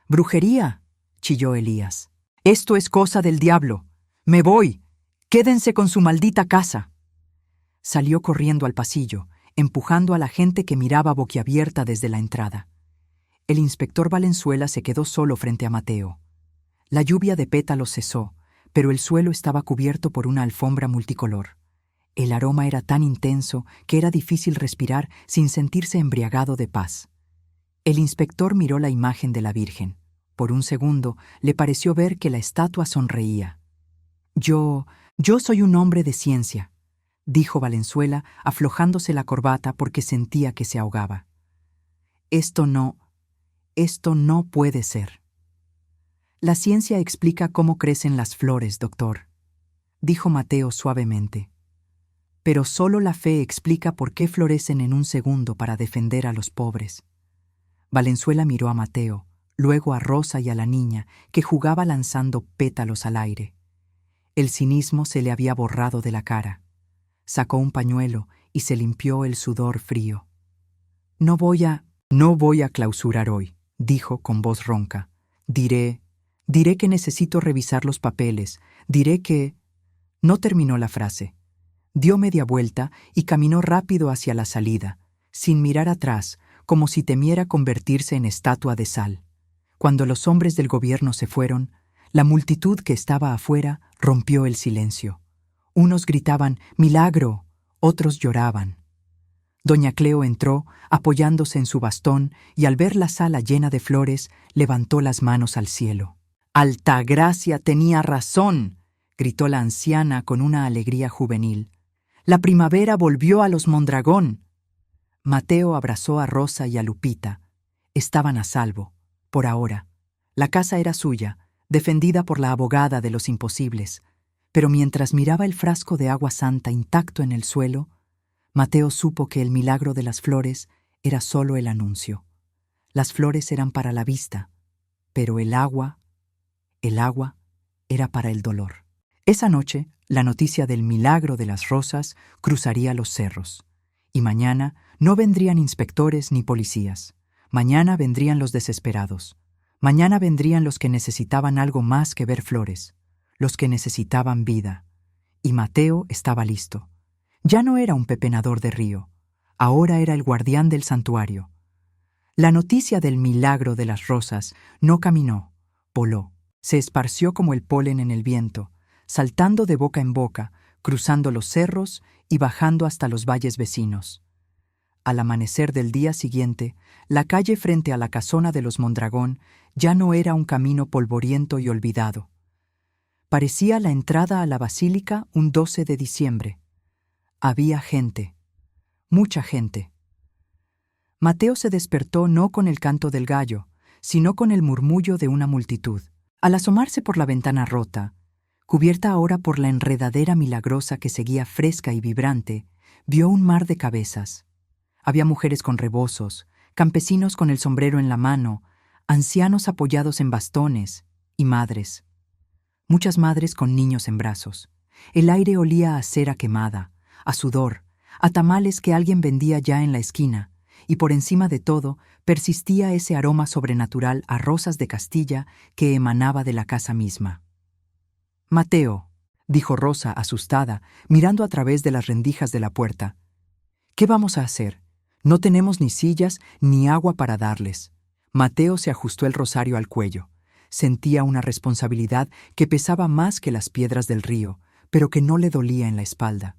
«¡Brujería!», chilló Elías. «Esto es cosa del diablo. ¡Me voy! ¡Quédense con su maldita casa!». Salió corriendo al pasillo, empujando a la gente que miraba boquiabierta desde la entrada. El inspector Valenzuela se quedó solo frente a Mateo. La lluvia de pétalos cesó, pero el suelo estaba cubierto por una alfombra multicolor. El aroma era tan intenso que era difícil respirar sin sentirse embriagado de paz. El inspector miró la imagen de la Virgen. Por un segundo le pareció ver que la estatua sonreía. Yo soy un hombre de ciencia», dijo Valenzuela, aflojándose la corbata porque sentía que se ahogaba. Esto no puede ser». «La ciencia explica cómo crecen las flores, doctor», dijo Mateo suavemente. «Pero solo la fe explica por qué florecen en un segundo para defender a los pobres». Valenzuela miró a Mateo, luego a Rosa y a la niña, que jugaba lanzando pétalos al aire. El cinismo se le había borrado de la cara. Sacó un pañuelo y se limpió el sudor frío. No voy a clausurar hoy», dijo con voz ronca. Diré que necesito revisar los papeles. Diré que...». No terminó la frase. Dio media vuelta y caminó rápido hacia la salida, sin mirar atrás, como si temiera convertirse en estatua de sal. Cuando los hombres del gobierno se fueron, la multitud que estaba afuera rompió el silencio. Unos gritaban «¡Milagro!», otros lloraban. Doña Cleo entró, apoyándose en su bastón, y al ver la sala llena de flores, levantó las manos al cielo. «Altagracia tenía razón», gritó la anciana con una alegría juvenil. «La primavera volvió a los Mondragón». Mateo abrazó a Rosa y a Lupita. Estaban a salvo, por ahora. La casa era suya, defendida por la abogada de los imposibles. Pero mientras miraba el frasco de agua santa intacto en el suelo, Mateo supo que el milagro de las flores era solo el anuncio. Las flores eran para la vista, pero el agua era para el dolor. Esa noche, la noticia del milagro de las rosas cruzaría los cerros. Y mañana no vendrían inspectores ni policías. Mañana vendrían los desesperados. Mañana vendrían los que necesitaban algo más que ver flores, los que necesitaban vida. Y Mateo estaba listo. Ya no era un pepenador de río, ahora era el guardián del santuario. La noticia del milagro de las rosas no caminó, voló. Se esparció como el polen en el viento, saltando de boca en boca, cruzando los cerros y bajando hasta los valles vecinos. Al amanecer del día siguiente, la calle frente a la casona de los Mondragón ya no era un camino polvoriento y olvidado. Parecía la entrada a la basílica un 12 de diciembre. Había gente, mucha gente. Mateo se despertó no con el canto del gallo, sino con el murmullo de una multitud. Al asomarse por la ventana rota, cubierta ahora por la enredadera milagrosa que seguía fresca y vibrante, vio un mar de cabezas. Había mujeres con rebozos, campesinos con el sombrero en la mano, ancianos apoyados en bastones y madres. Muchas madres con niños en brazos. El aire olía a cera quemada, a sudor, a tamales que alguien vendía ya en la esquina, y por encima de todo persistía ese aroma sobrenatural a rosas de Castilla que emanaba de la casa misma. «Mateo», dijo Rosa asustada, mirando a través de las rendijas de la puerta, «¿qué vamos a hacer? No tenemos ni sillas ni agua para darles». Mateo se ajustó el rosario al cuello. Sentía una responsabilidad que pesaba más que las piedras del río, pero que no le dolía en la espalda.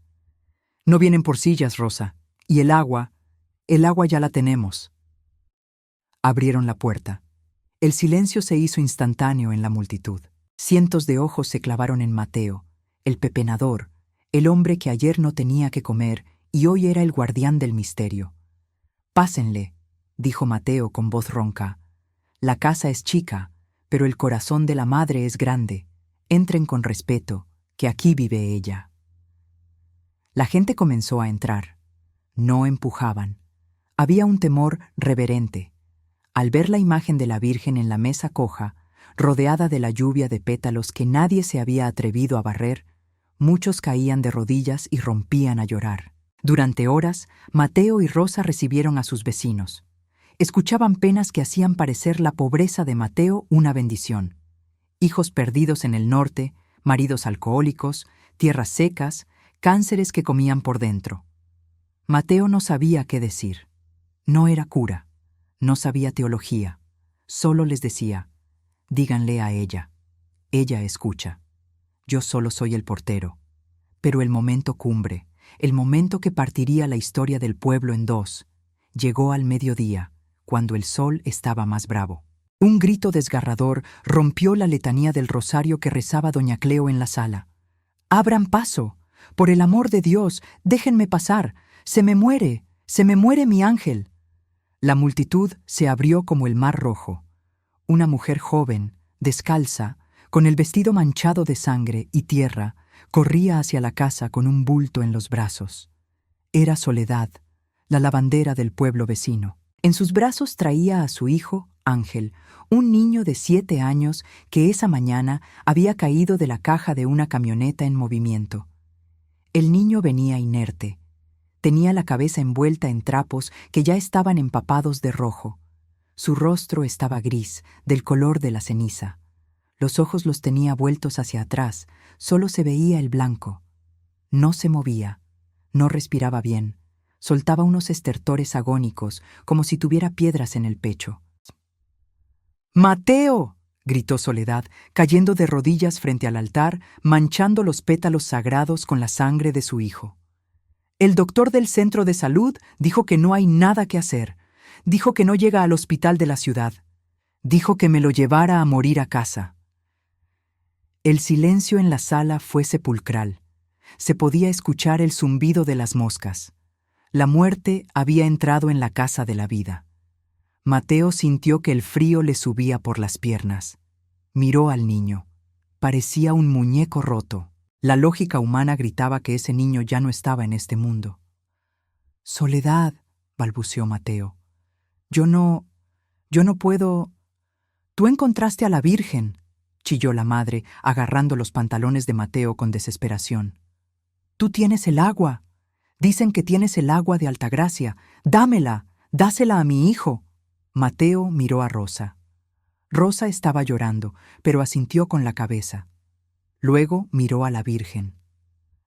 «No vienen por sillas, Rosa. Y el agua ya la tenemos». Abrieron la puerta. El silencio se hizo instantáneo en la multitud. Cientos de ojos se clavaron en Mateo, el pepenador, el hombre que ayer no tenía que comer y hoy era el guardián del misterio. «Pásenle», dijo Mateo con voz ronca. «La casa es chica, pero el corazón de la madre es grande. Entren con respeto, que aquí vive ella». La gente comenzó a entrar. No empujaban. Había un temor reverente. Al ver la imagen de la Virgen en la mesa coja, rodeada de la lluvia de pétalos que nadie se había atrevido a barrer, muchos caían de rodillas y rompían a llorar. Durante horas, Mateo y Rosa recibieron a sus vecinos. Escuchaban penas que hacían parecer la pobreza de Mateo una bendición. Hijos perdidos en el norte, maridos alcohólicos, tierras secas, cánceres que comían por dentro. Mateo no sabía qué decir. No era cura, no sabía teología. Solo les decía: «Díganle a ella. Ella escucha. Yo solo soy el portero». Pero el momento cumbre, el momento que partiría la historia del pueblo en dos, llegó al mediodía, cuando el sol estaba más bravo. Un grito desgarrador rompió la letanía del rosario que rezaba doña Cleo en la sala. «¡Abran paso! Por el amor de Dios, déjenme pasar. Se me muere mi ángel». La multitud se abrió como el mar rojo. Una mujer joven, descalza, con el vestido manchado de sangre y tierra, corría hacia la casa con un bulto en los brazos. Era Soledad, la lavandera del pueblo vecino. En sus brazos traía a su hijo, Ángel, un niño de 7 años que esa mañana había caído de la caja de una camioneta en movimiento. El niño venía inerte. Tenía la cabeza envuelta en trapos que ya estaban empapados de rojo. Su rostro estaba gris, del color de la ceniza. Los ojos los tenía vueltos hacia atrás, solo se veía el blanco. No se movía, no respiraba bien, soltaba unos estertores agónicos, como si tuviera piedras en el pecho. «¡Mateo!», gritó Soledad, cayendo de rodillas frente al altar, manchando los pétalos sagrados con la sangre de su hijo. El doctor del centro de salud dijo que no hay nada que hacer. Dijo que no llega al hospital de la ciudad. Dijo que me lo llevara a morir a casa. El silencio en la sala fue sepulcral. Se podía escuchar el zumbido de las moscas. La muerte había entrado en la casa de la vida. Mateo sintió que el frío le subía por las piernas. Miró al niño. Parecía un muñeco roto. La lógica humana gritaba que ese niño ya no estaba en este mundo. «Soledad», balbuceó Mateo. Yo no puedo... «Tú encontraste a la Virgen», chilló la madre, agarrando los pantalones de Mateo con desesperación. «Tú tienes el agua. Dicen que tienes el agua de Altagracia. Dámela, dásela a mi hijo». Mateo miró a Rosa. Rosa estaba llorando, pero asintió con la cabeza. Luego miró a la Virgen.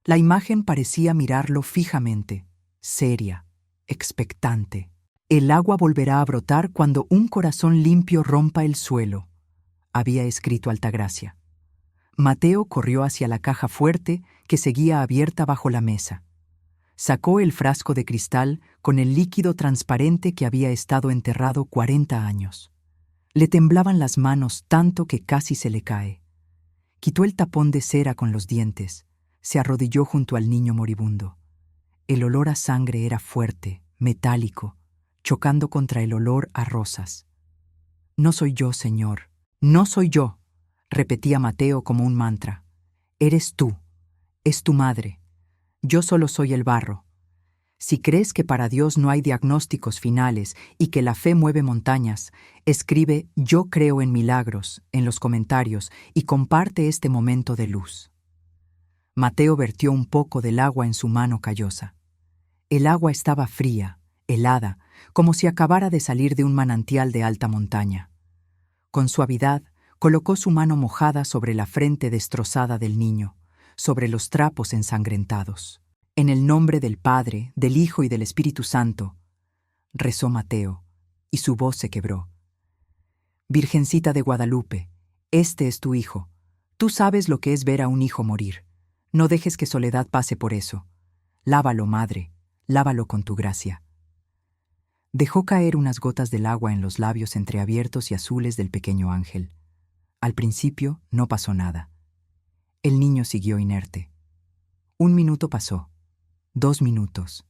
La imagen parecía mirarlo fijamente, seria, expectante. «El agua volverá a brotar cuando un corazón limpio rompa el suelo», había escrito Altagracia. Mateo corrió hacia la caja fuerte que seguía abierta bajo la mesa. Sacó el frasco de cristal con el líquido transparente que había estado enterrado 40 años. Le temblaban las manos tanto que casi se le cae. Quitó el tapón de cera con los dientes. Se arrodilló junto al niño moribundo. El olor a sangre era fuerte, metálico, chocando contra el olor a rosas. «No soy yo, Señor, no soy yo», repetía Mateo como un mantra. «Eres tú, es tu madre. Yo solo soy el barro. Si crees que para Dios no hay diagnósticos finales y que la fe mueve montañas, escribe «Yo creo en milagros» en los comentarios y comparte este momento de luz». Mateo vertió un poco del agua en su mano callosa. El agua estaba fría, helada, como si acabara de salir de un manantial de alta montaña. Con suavidad, colocó su mano mojada sobre la frente destrozada del niño, sobre los trapos ensangrentados. «En el nombre del Padre, del Hijo y del Espíritu Santo», rezó Mateo, y su voz se quebró. «Virgencita de Guadalupe, este es tu hijo. Tú sabes lo que es ver a un hijo morir. No dejes que Soledad pase por eso. Lávalo, madre, lávalo con tu gracia». Dejó caer unas gotas del agua en los labios entreabiertos y azules del pequeño ángel. Al principio no pasó nada. El niño siguió inerte. 1 minuto pasó. 2 minutos.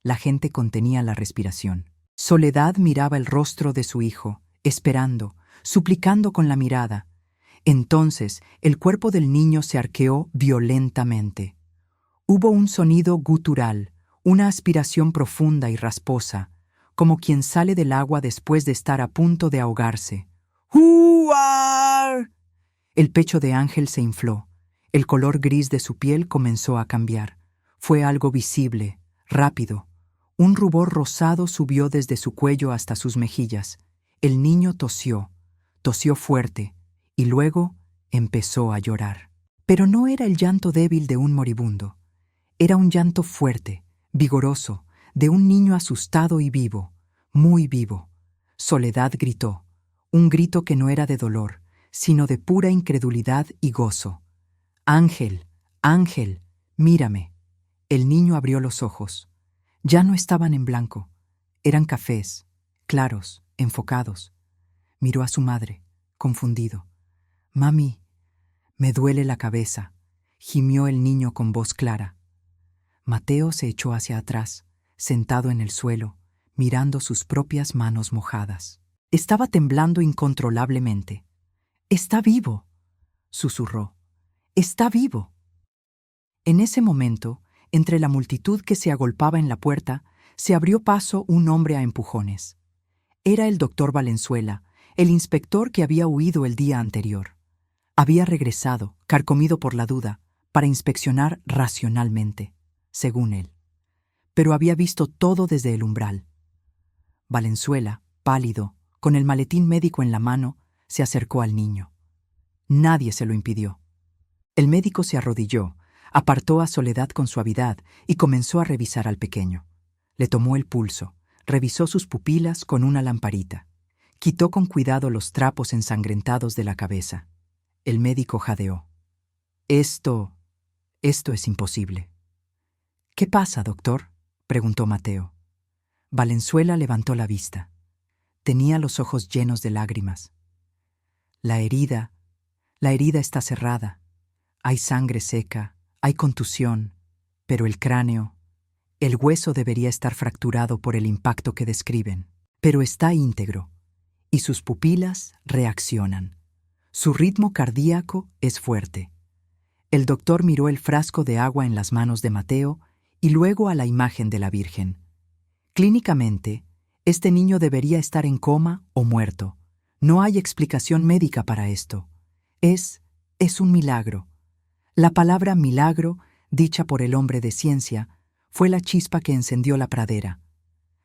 La gente contenía la respiración. Soledad miraba el rostro de su hijo, esperando, suplicando con la mirada. Entonces el cuerpo del niño se arqueó violentamente. Hubo un sonido gutural, una aspiración profunda y rasposa, como quien sale del agua después de estar a punto de ahogarse. ¡Huar! El pecho de Ángel se infló. El color gris de su piel comenzó a cambiar. Fue algo visible, rápido. Un rubor rosado subió desde su cuello hasta sus mejillas. El niño tosió fuerte, y luego empezó a llorar. Pero no era el llanto débil de un moribundo. Era un llanto fuerte, vigoroso, de un niño asustado y vivo, muy vivo. Soledad gritó, un grito que no era de dolor, sino de pura incredulidad y gozo. «Ángel, Ángel, mírame». El niño abrió los ojos. Ya no estaban en blanco. Eran cafés, claros, enfocados. Miró a su madre, confundido. «Mami, me duele la cabeza», gimió el niño con voz clara. Mateo se echó hacia atrás, sentado en el suelo, mirando sus propias manos mojadas. Estaba temblando incontrolablemente. «Está vivo», susurró. «Está vivo». En ese momento, entre la multitud que se agolpaba en la puerta, se abrió paso un hombre a empujones. Era el doctor Valenzuela, el inspector que había huido el día anterior. Había regresado, carcomido por la duda, para inspeccionar racionalmente, según él. Pero había visto todo desde el umbral. Valenzuela, pálido, con el maletín médico en la mano, se acercó al niño. Nadie se lo impidió. El médico se arrodilló, apartó a Soledad con suavidad y comenzó a revisar al pequeño. Le tomó el pulso, revisó sus pupilas con una lamparita. Quitó con cuidado los trapos ensangrentados de la cabeza. El médico jadeó. Esto es imposible». «¿Qué pasa, doctor?», preguntó Mateo. Valenzuela levantó la vista. Tenía los ojos llenos de lágrimas. La herida está cerrada. Hay sangre seca, hay contusión, pero el cráneo, el hueso debería estar fracturado por el impacto que describen, pero está íntegro, y sus pupilas reaccionan. Su ritmo cardíaco es fuerte. El doctor miró el frasco de agua en las manos de Mateo y luego a la imagen de la Virgen. Clínicamente, este niño debería estar en coma o muerto. No hay explicación médica para esto. Es un milagro. La palabra milagro, dicha por el hombre de ciencia, fue la chispa que encendió la pradera.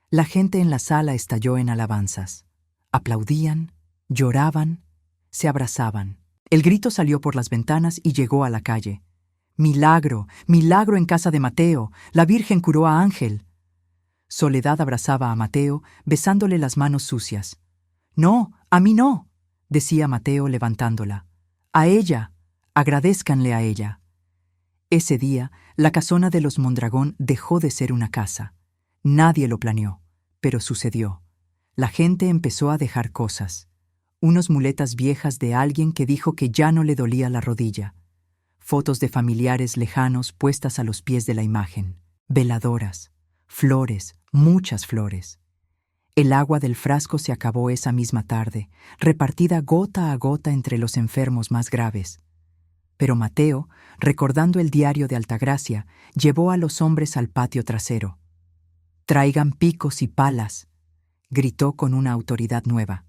La gente en la sala estalló en alabanzas. Aplaudían, lloraban, se abrazaban. El grito salió por las ventanas y llegó a la calle. ¡Milagro! ¡Milagro en casa de Mateo! ¡La Virgen curó a Ángel! Soledad abrazaba a Mateo, besándole las manos sucias. «No, a mí no», decía Mateo levantándola. «A ella, agradézcanle a ella». Ese día, la casona de los Mondragón dejó de ser una casa. Nadie lo planeó, pero sucedió. La gente empezó a dejar cosas. Unas muletas viejas de alguien que dijo que ya no le dolía la rodilla. Fotos de familiares lejanos puestas a los pies de la imagen. Veladoras. Flores, muchas flores. El agua del frasco se acabó esa misma tarde, repartida gota a gota entre los enfermos más graves. Pero Mateo, recordando el diario de Altagracia, llevó a los hombres al patio trasero. «Traigan picos y palas», gritó con una autoridad nueva.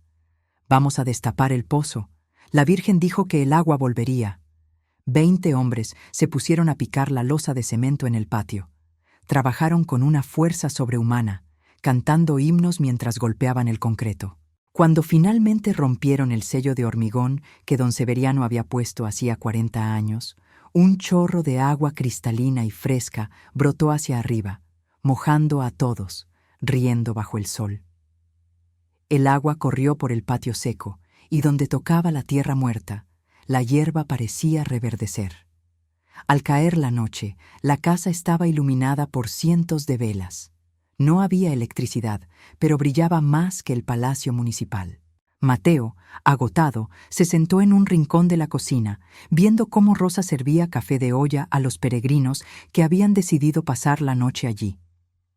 «Vamos a destapar el pozo. La Virgen dijo que el agua volvería». 20 hombres se pusieron a picar la losa de cemento en el patio. Trabajaron con una fuerza sobrehumana, cantando himnos mientras golpeaban el concreto. Cuando finalmente rompieron el sello de hormigón que don Severiano había puesto hacía 40 años, un chorro de agua cristalina y fresca brotó hacia arriba, mojando a todos, riendo bajo el sol. El agua corrió por el patio seco, y donde tocaba la tierra muerta, la hierba parecía reverdecer. Al caer la noche, la casa estaba iluminada por cientos de velas. No había electricidad, pero brillaba más que el palacio municipal. Mateo, agotado, se sentó en un rincón de la cocina, viendo cómo Rosa servía café de olla a los peregrinos que habían decidido pasar la noche allí.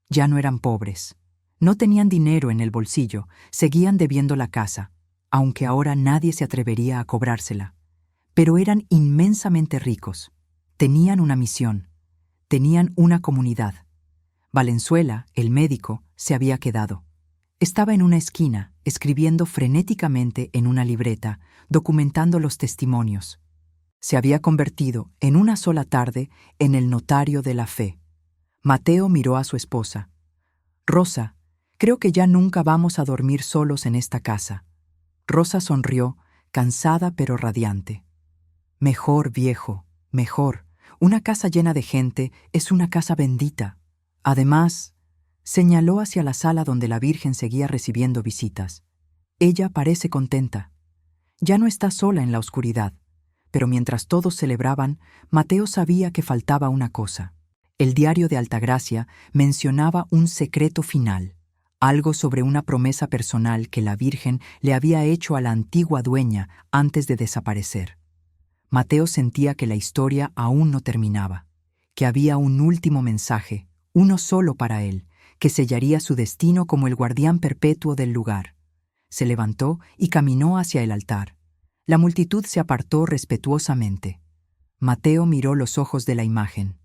Ya no eran pobres. No tenían dinero en el bolsillo, seguían debiendo la casa, aunque ahora nadie se atrevería a cobrársela. Pero eran inmensamente ricos. Tenían una misión, tenían una comunidad. Valenzuela, el médico, se había quedado. Estaba en una esquina, escribiendo frenéticamente en una libreta, documentando los testimonios. Se había convertido, en una sola tarde, en el notario de la fe. Mateo miró a su esposa. «Rosa, creo que ya nunca vamos a dormir solos en esta casa». Rosa sonrió, cansada pero radiante. «Mejor, viejo, mejor. Una casa llena de gente es una casa bendita. Además», señaló hacia la sala donde la Virgen seguía recibiendo visitas. «Ella parece contenta. Ya no está sola en la oscuridad». Pero mientras todos celebraban, Mateo sabía que faltaba una cosa. El diario de Altagracia mencionaba un secreto final, algo sobre una promesa personal que la Virgen le había hecho a la antigua dueña antes de desaparecer. Mateo sentía que la historia aún no terminaba, que había un último mensaje, uno solo para él, que sellaría su destino como el guardián perpetuo del lugar. Se levantó y caminó hacia el altar. La multitud se apartó respetuosamente. Mateo miró los ojos de la imagen.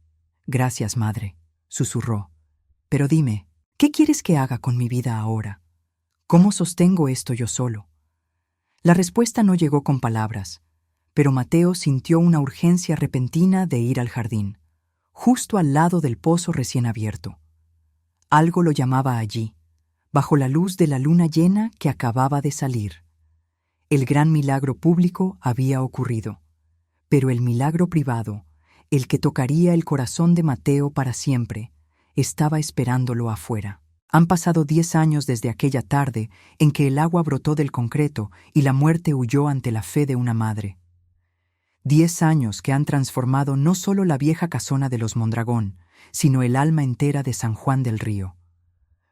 «Gracias, madre», susurró. «Pero dime, ¿qué quieres que haga con mi vida ahora? ¿Cómo sostengo esto yo solo?» La respuesta no llegó con palabras, pero Mateo sintió una urgencia repentina de ir al jardín, justo al lado del pozo recién abierto. Algo lo llamaba allí, bajo la luz de la luna llena que acababa de salir. El gran milagro público había ocurrido, pero el milagro privado, el que tocaría el corazón de Mateo para siempre, estaba esperándolo afuera. Han pasado 10 años desde aquella tarde en que el agua brotó del concreto y la muerte huyó ante la fe de una madre. 10 años que han transformado no solo la vieja casona de los Mondragón, sino el alma entera de San Juan del Río.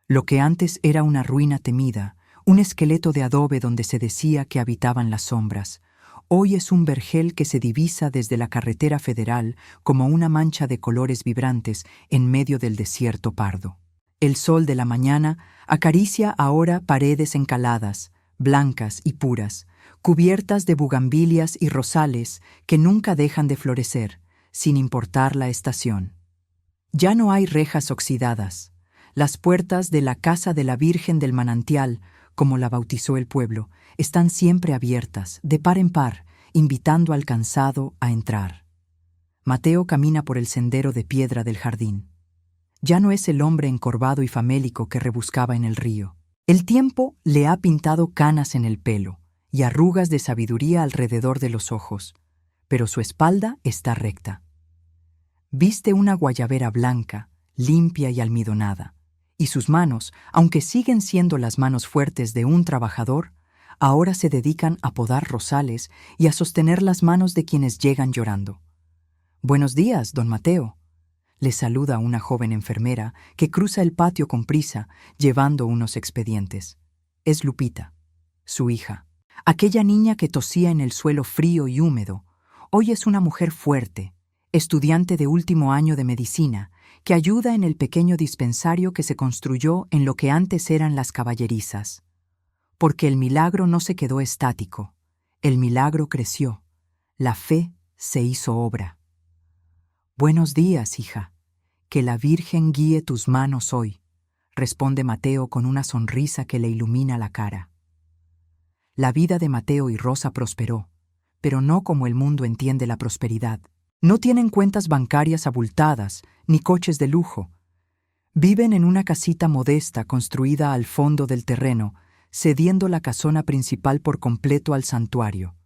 Lo que antes era una ruina temida, un esqueleto de adobe donde se decía que habitaban las sombras, hoy es un vergel que se divisa desde la carretera federal como una mancha de colores vibrantes en medio del desierto pardo. El sol de la mañana acaricia ahora paredes encaladas, blancas y puras, cubiertas de bugambilias y rosales que nunca dejan de florecer, sin importar la estación. Ya no hay rejas oxidadas. Las puertas de la casa de la Virgen del Manantial, como la bautizó el pueblo, están siempre abiertas, de par en par, invitando al cansado a entrar. Mateo camina por el sendero de piedra del jardín. Ya no es el hombre encorvado y famélico que rebuscaba en el río. El tiempo le ha pintado canas en el pelo y arrugas de sabiduría alrededor de los ojos, pero su espalda está recta. Viste una guayabera blanca, limpia y almidonada, y sus manos, aunque siguen siendo las manos fuertes de un trabajador, ahora se dedican a podar rosales y a sostener las manos de quienes llegan llorando. «Buenos días, don Mateo», le saluda una joven enfermera que cruza el patio con prisa, llevando unos expedientes. Es Lupita, su hija. Aquella niña que tosía en el suelo frío y húmedo, hoy es una mujer fuerte, estudiante de último año de medicina, que ayuda en el pequeño dispensario que se construyó en lo que antes eran las caballerizas. Porque el milagro no se quedó estático, el milagro creció, la fe se hizo obra. «Buenos días, hija. Que la Virgen guíe tus manos hoy», responde Mateo con una sonrisa que le ilumina la cara. La vida de Mateo y Rosa prosperó, pero no como el mundo entiende la prosperidad. No tienen cuentas bancarias abultadas, ni coches de lujo. Viven en una casita modesta construida al fondo del terreno, cediendo la casona principal por completo al santuario.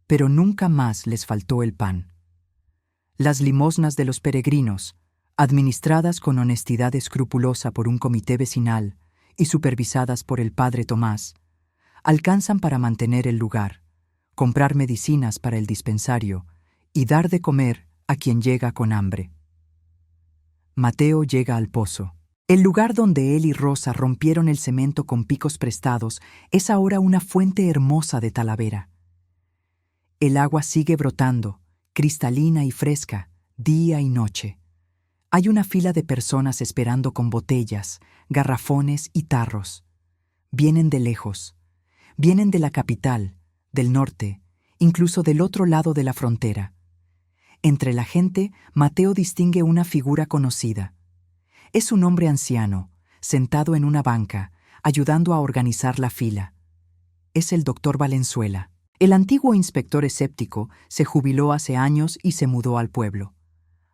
Pero nunca más les faltó el pan. Las limosnas de los peregrinos, administradas con honestidad escrupulosa por un comité vecinal y supervisadas por el padre Tomás, alcanzan para mantener el lugar, comprar medicinas para el dispensario y dar de comer a quien llega con hambre. Mateo llega al pozo. El lugar donde él y Rosa rompieron el cemento con picos prestados es ahora una fuente hermosa de Talavera. El agua sigue brotando, cristalina y fresca, día y noche. Hay una fila de personas esperando con botellas, garrafones y tarros. Vienen de lejos. Vienen de la capital, del norte, incluso del otro lado de la frontera. Entre la gente, Mateo distingue una figura conocida. Es un hombre anciano, sentado en una banca, ayudando a organizar la fila. Es el doctor Valenzuela. El antiguo inspector escéptico se jubiló hace años y se mudó al pueblo.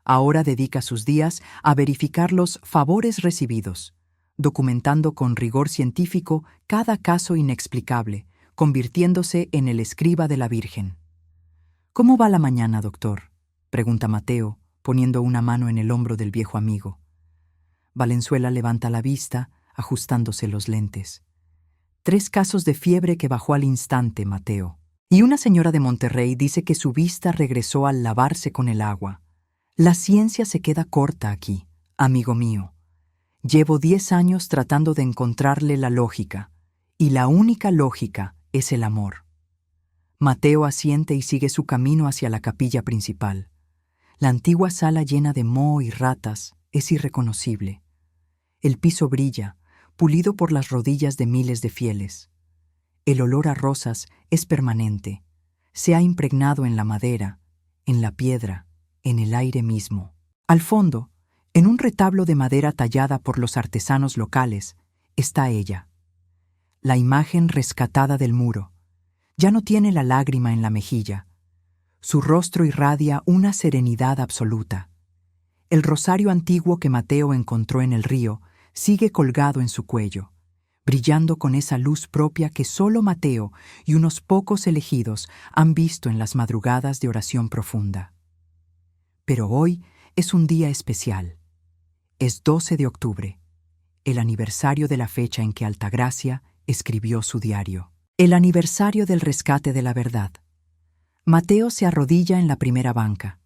Ahora dedica sus días a verificar los favores recibidos, documentando con rigor científico cada caso inexplicable, convirtiéndose en el escriba de la Virgen. «¿Cómo va la mañana, doctor?», pregunta Mateo, poniendo una mano en el hombro del viejo amigo. Valenzuela levanta la vista, ajustándose los lentes. 3 casos de fiebre que bajó al instante, Mateo. Y una señora de Monterrey dice que su vista regresó al lavarse con el agua. La ciencia se queda corta aquí, amigo mío. Llevo 10 años tratando de encontrarle la lógica, y la única lógica es el amor. Mateo asiente y sigue su camino hacia la capilla principal. La antigua sala llena de moho y ratas es irreconocible. El piso brilla, pulido por las rodillas de miles de fieles. El olor a rosas es permanente. Se ha impregnado en la madera, en la piedra, en el aire mismo. Al fondo, en un retablo de madera tallada por los artesanos locales, está ella. La imagen rescatada del muro. Ya no tiene la lágrima en la mejilla. Su rostro irradia una serenidad absoluta. El rosario antiguo que Mateo encontró en el río sigue colgado en su cuello, brillando con esa luz propia que solo Mateo y unos pocos elegidos han visto en las madrugadas de oración profunda. Pero hoy es un día especial. Es 12 de octubre, el aniversario de la fecha en que Altagracia escribió su diario. El aniversario del rescate de la verdad. Mateo se arrodilla en la primera banca.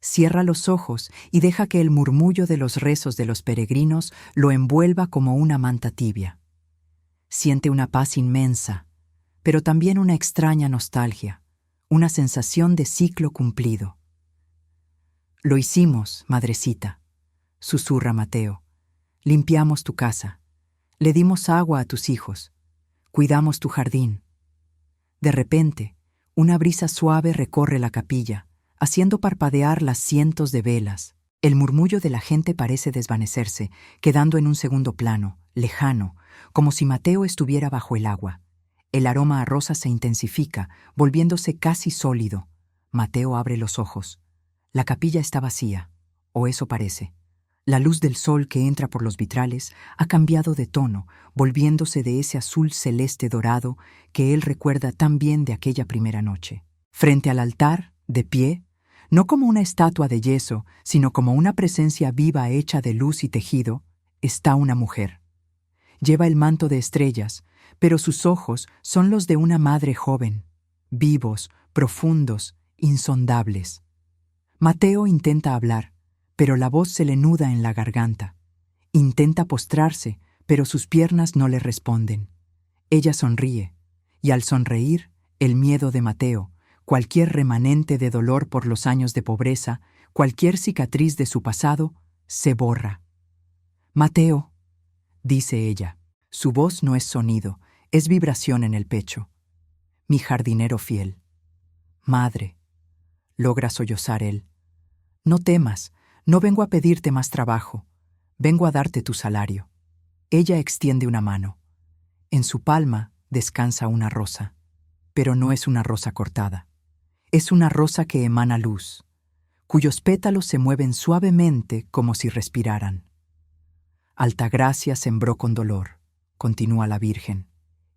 Cierra los ojos y deja que el murmullo de los rezos de los peregrinos lo envuelva como una manta tibia. Siente una paz inmensa, pero también una extraña nostalgia, una sensación de ciclo cumplido. Lo hicimos, madrecita, susurra Mateo. Limpiamos tu casa, le dimos agua a tus hijos, cuidamos tu jardín. De repente, una brisa suave recorre la capilla, haciendo parpadear las cientos de velas. El murmullo de la gente parece desvanecerse, quedando en un segundo plano, lejano, como si Mateo estuviera bajo el agua. El aroma a rosas se intensifica, volviéndose casi sólido. Mateo abre los ojos. La capilla está vacía, o eso parece. La luz del sol que entra por los vitrales ha cambiado de tono, volviéndose de ese azul celeste dorado que él recuerda tan bien de aquella primera noche. Frente al altar, de pie, no como una estatua de yeso, sino como una presencia viva hecha de luz y tejido, está una mujer. Lleva el manto de estrellas, pero sus ojos son los de una madre joven, vivos, profundos, insondables. Mateo intenta hablar, pero la voz se le nuda en la garganta. Intenta postrarse, pero sus piernas no le responden. Ella sonríe, y al sonreír, el miedo de Mateo, cualquier remanente de dolor por los años de pobreza, cualquier cicatriz de su pasado, se borra. «Mateo», dice ella. Su voz no es sonido, es vibración en el pecho. «Mi jardinero fiel». «Madre», logra sollozar él. «No temas, no vengo a pedirte más trabajo, vengo a darte tu salario». Ella extiende una mano. En su palma descansa una rosa, pero no es una rosa cortada. Es una rosa que emana luz, cuyos pétalos se mueven suavemente como si respiraran. «Altagracia sembró con dolor», continúa la Virgen,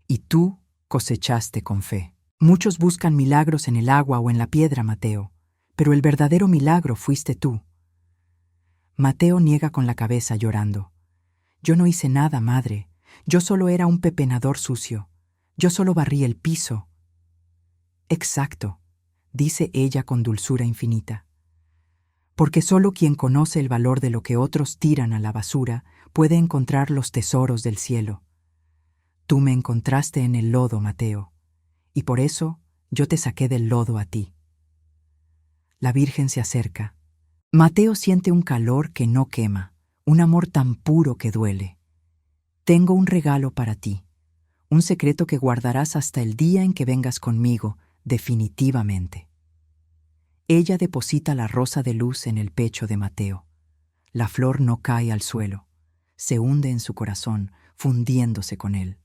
«y tú cosechaste con fe». Muchos buscan milagros en el agua o en la piedra, Mateo, pero el verdadero milagro fuiste tú. Mateo niega con la cabeza llorando. «Yo no hice nada, madre. Yo solo era un pepenador sucio. Yo solo barrí el piso». «Exacto», dice ella con dulzura infinita. «Porque solo quien conoce el valor de lo que otros tiran a la basura puede encontrar los tesoros del cielo. Tú me encontraste en el lodo, Mateo, y por eso yo te saqué del lodo a ti». La Virgen se acerca. Mateo siente un calor que no quema, un amor tan puro que duele. «Tengo un regalo para ti, un secreto que guardarás hasta el día en que vengas conmigo, definitivamente». Ella deposita la rosa de luz en el pecho de Mateo. La flor no cae al suelo, se hunde en su corazón, fundiéndose con él.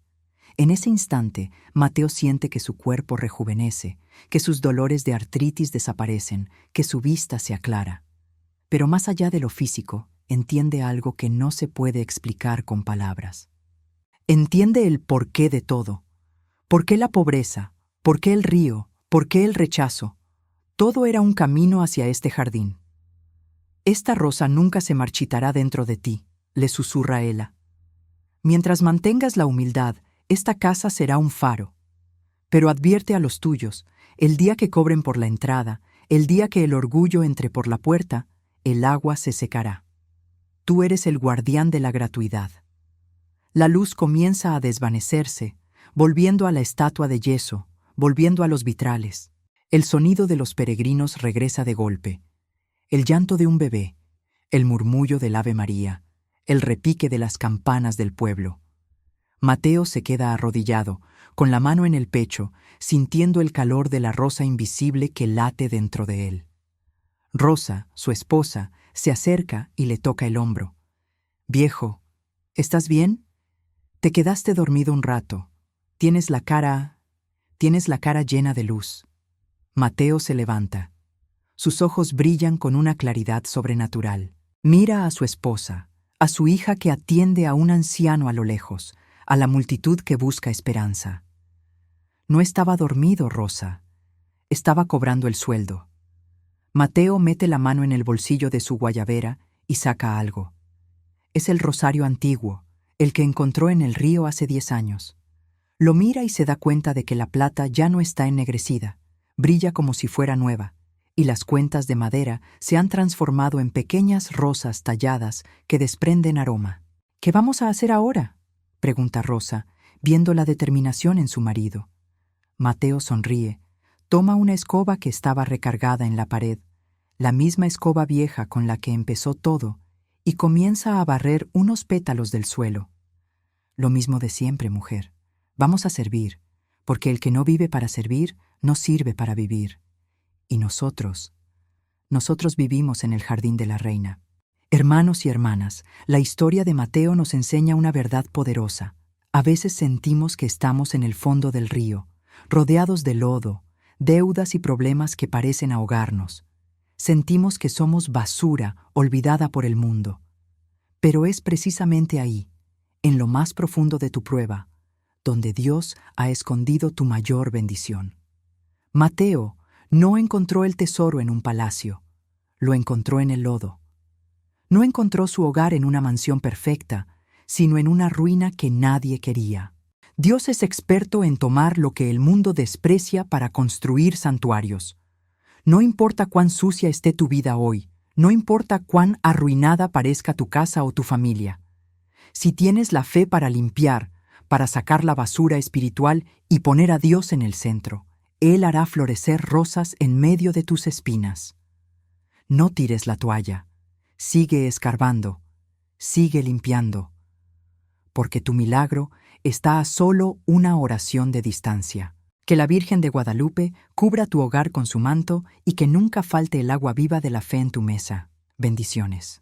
En ese instante, Mateo siente que su cuerpo rejuvenece, que sus dolores de artritis desaparecen, que su vista se aclara. Pero más allá de lo físico, entiende algo que no se puede explicar con palabras. Entiende el porqué de todo. ¿Por qué la pobreza? ¿Por qué el río? ¿Por qué el rechazo? Todo era un camino hacia este jardín. «Esta rosa nunca se marchitará dentro de ti», le susurra Ela. «Mientras mantengas la humildad, esta casa será un faro. Pero advierte a los tuyos, el día que cobren por la entrada, el día que el orgullo entre por la puerta, el agua se secará. Tú eres el guardián de la gratuidad». La luz comienza a desvanecerse, volviendo a la estatua de yeso, volviendo a los vitrales. El sonido de los peregrinos regresa de golpe. El llanto de un bebé, el murmullo del Ave María, el repique de las campanas del pueblo. Mateo se queda arrodillado, con la mano en el pecho, sintiendo el calor de la rosa invisible que late dentro de él. Rosa, su esposa, se acerca y le toca el hombro. «Viejo, ¿estás bien? Te quedaste dormido un rato. Tienes la cara llena de luz». Mateo se levanta. Sus ojos brillan con una claridad sobrenatural. Mira a su esposa, a su hija que atiende a un anciano a lo lejos, a la multitud que busca esperanza. No estaba dormido, Rosa. Estaba cobrando el sueldo. Mateo mete la mano en el bolsillo de su guayabera y saca algo. Es el rosario antiguo, el que encontró en el río hace 10 años. Lo mira y se da cuenta de que la plata ya no está ennegrecida. Brilla como si fuera nueva. y las cuentas de madera se han transformado en pequeñas rosas talladas que desprenden aroma. ¿Qué vamos a hacer ahora?, pregunta Rosa, viendo la determinación en su marido. Mateo sonríe, toma una escoba que estaba recargada en la pared, la misma escoba vieja con la que empezó todo, y comienza a barrer unos pétalos del suelo. Lo mismo de siempre, mujer. Vamos a servir, porque el que no vive para servir, no sirve para vivir. Y nosotros vivimos en el jardín de la reina. Hermanos y hermanas, la historia de Mateo nos enseña una verdad poderosa. A veces sentimos que estamos en el fondo del río, rodeados de lodo, deudas y problemas que parecen ahogarnos. Sentimos que somos basura olvidada por el mundo. Pero es precisamente ahí, en lo más profundo de tu prueba, donde Dios ha escondido tu mayor bendición. Mateo no encontró el tesoro en un palacio, lo encontró en el lodo. No encontró su hogar en una mansión perfecta, sino en una ruina que nadie quería. Dios es experto en tomar lo que el mundo desprecia para construir santuarios. No importa cuán sucia esté tu vida hoy, no importa cuán arruinada parezca tu casa o tu familia. Si tienes la fe para limpiar, para sacar la basura espiritual y poner a Dios en el centro, Él hará florecer rosas en medio de tus espinas. No tires la toalla. Sigue escarbando. Sigue limpiando. Porque tu milagro está a solo una oración de distancia. Que la Virgen de Guadalupe cubra tu hogar con su manto y que nunca falte el agua viva de la fe en tu mesa. Bendiciones.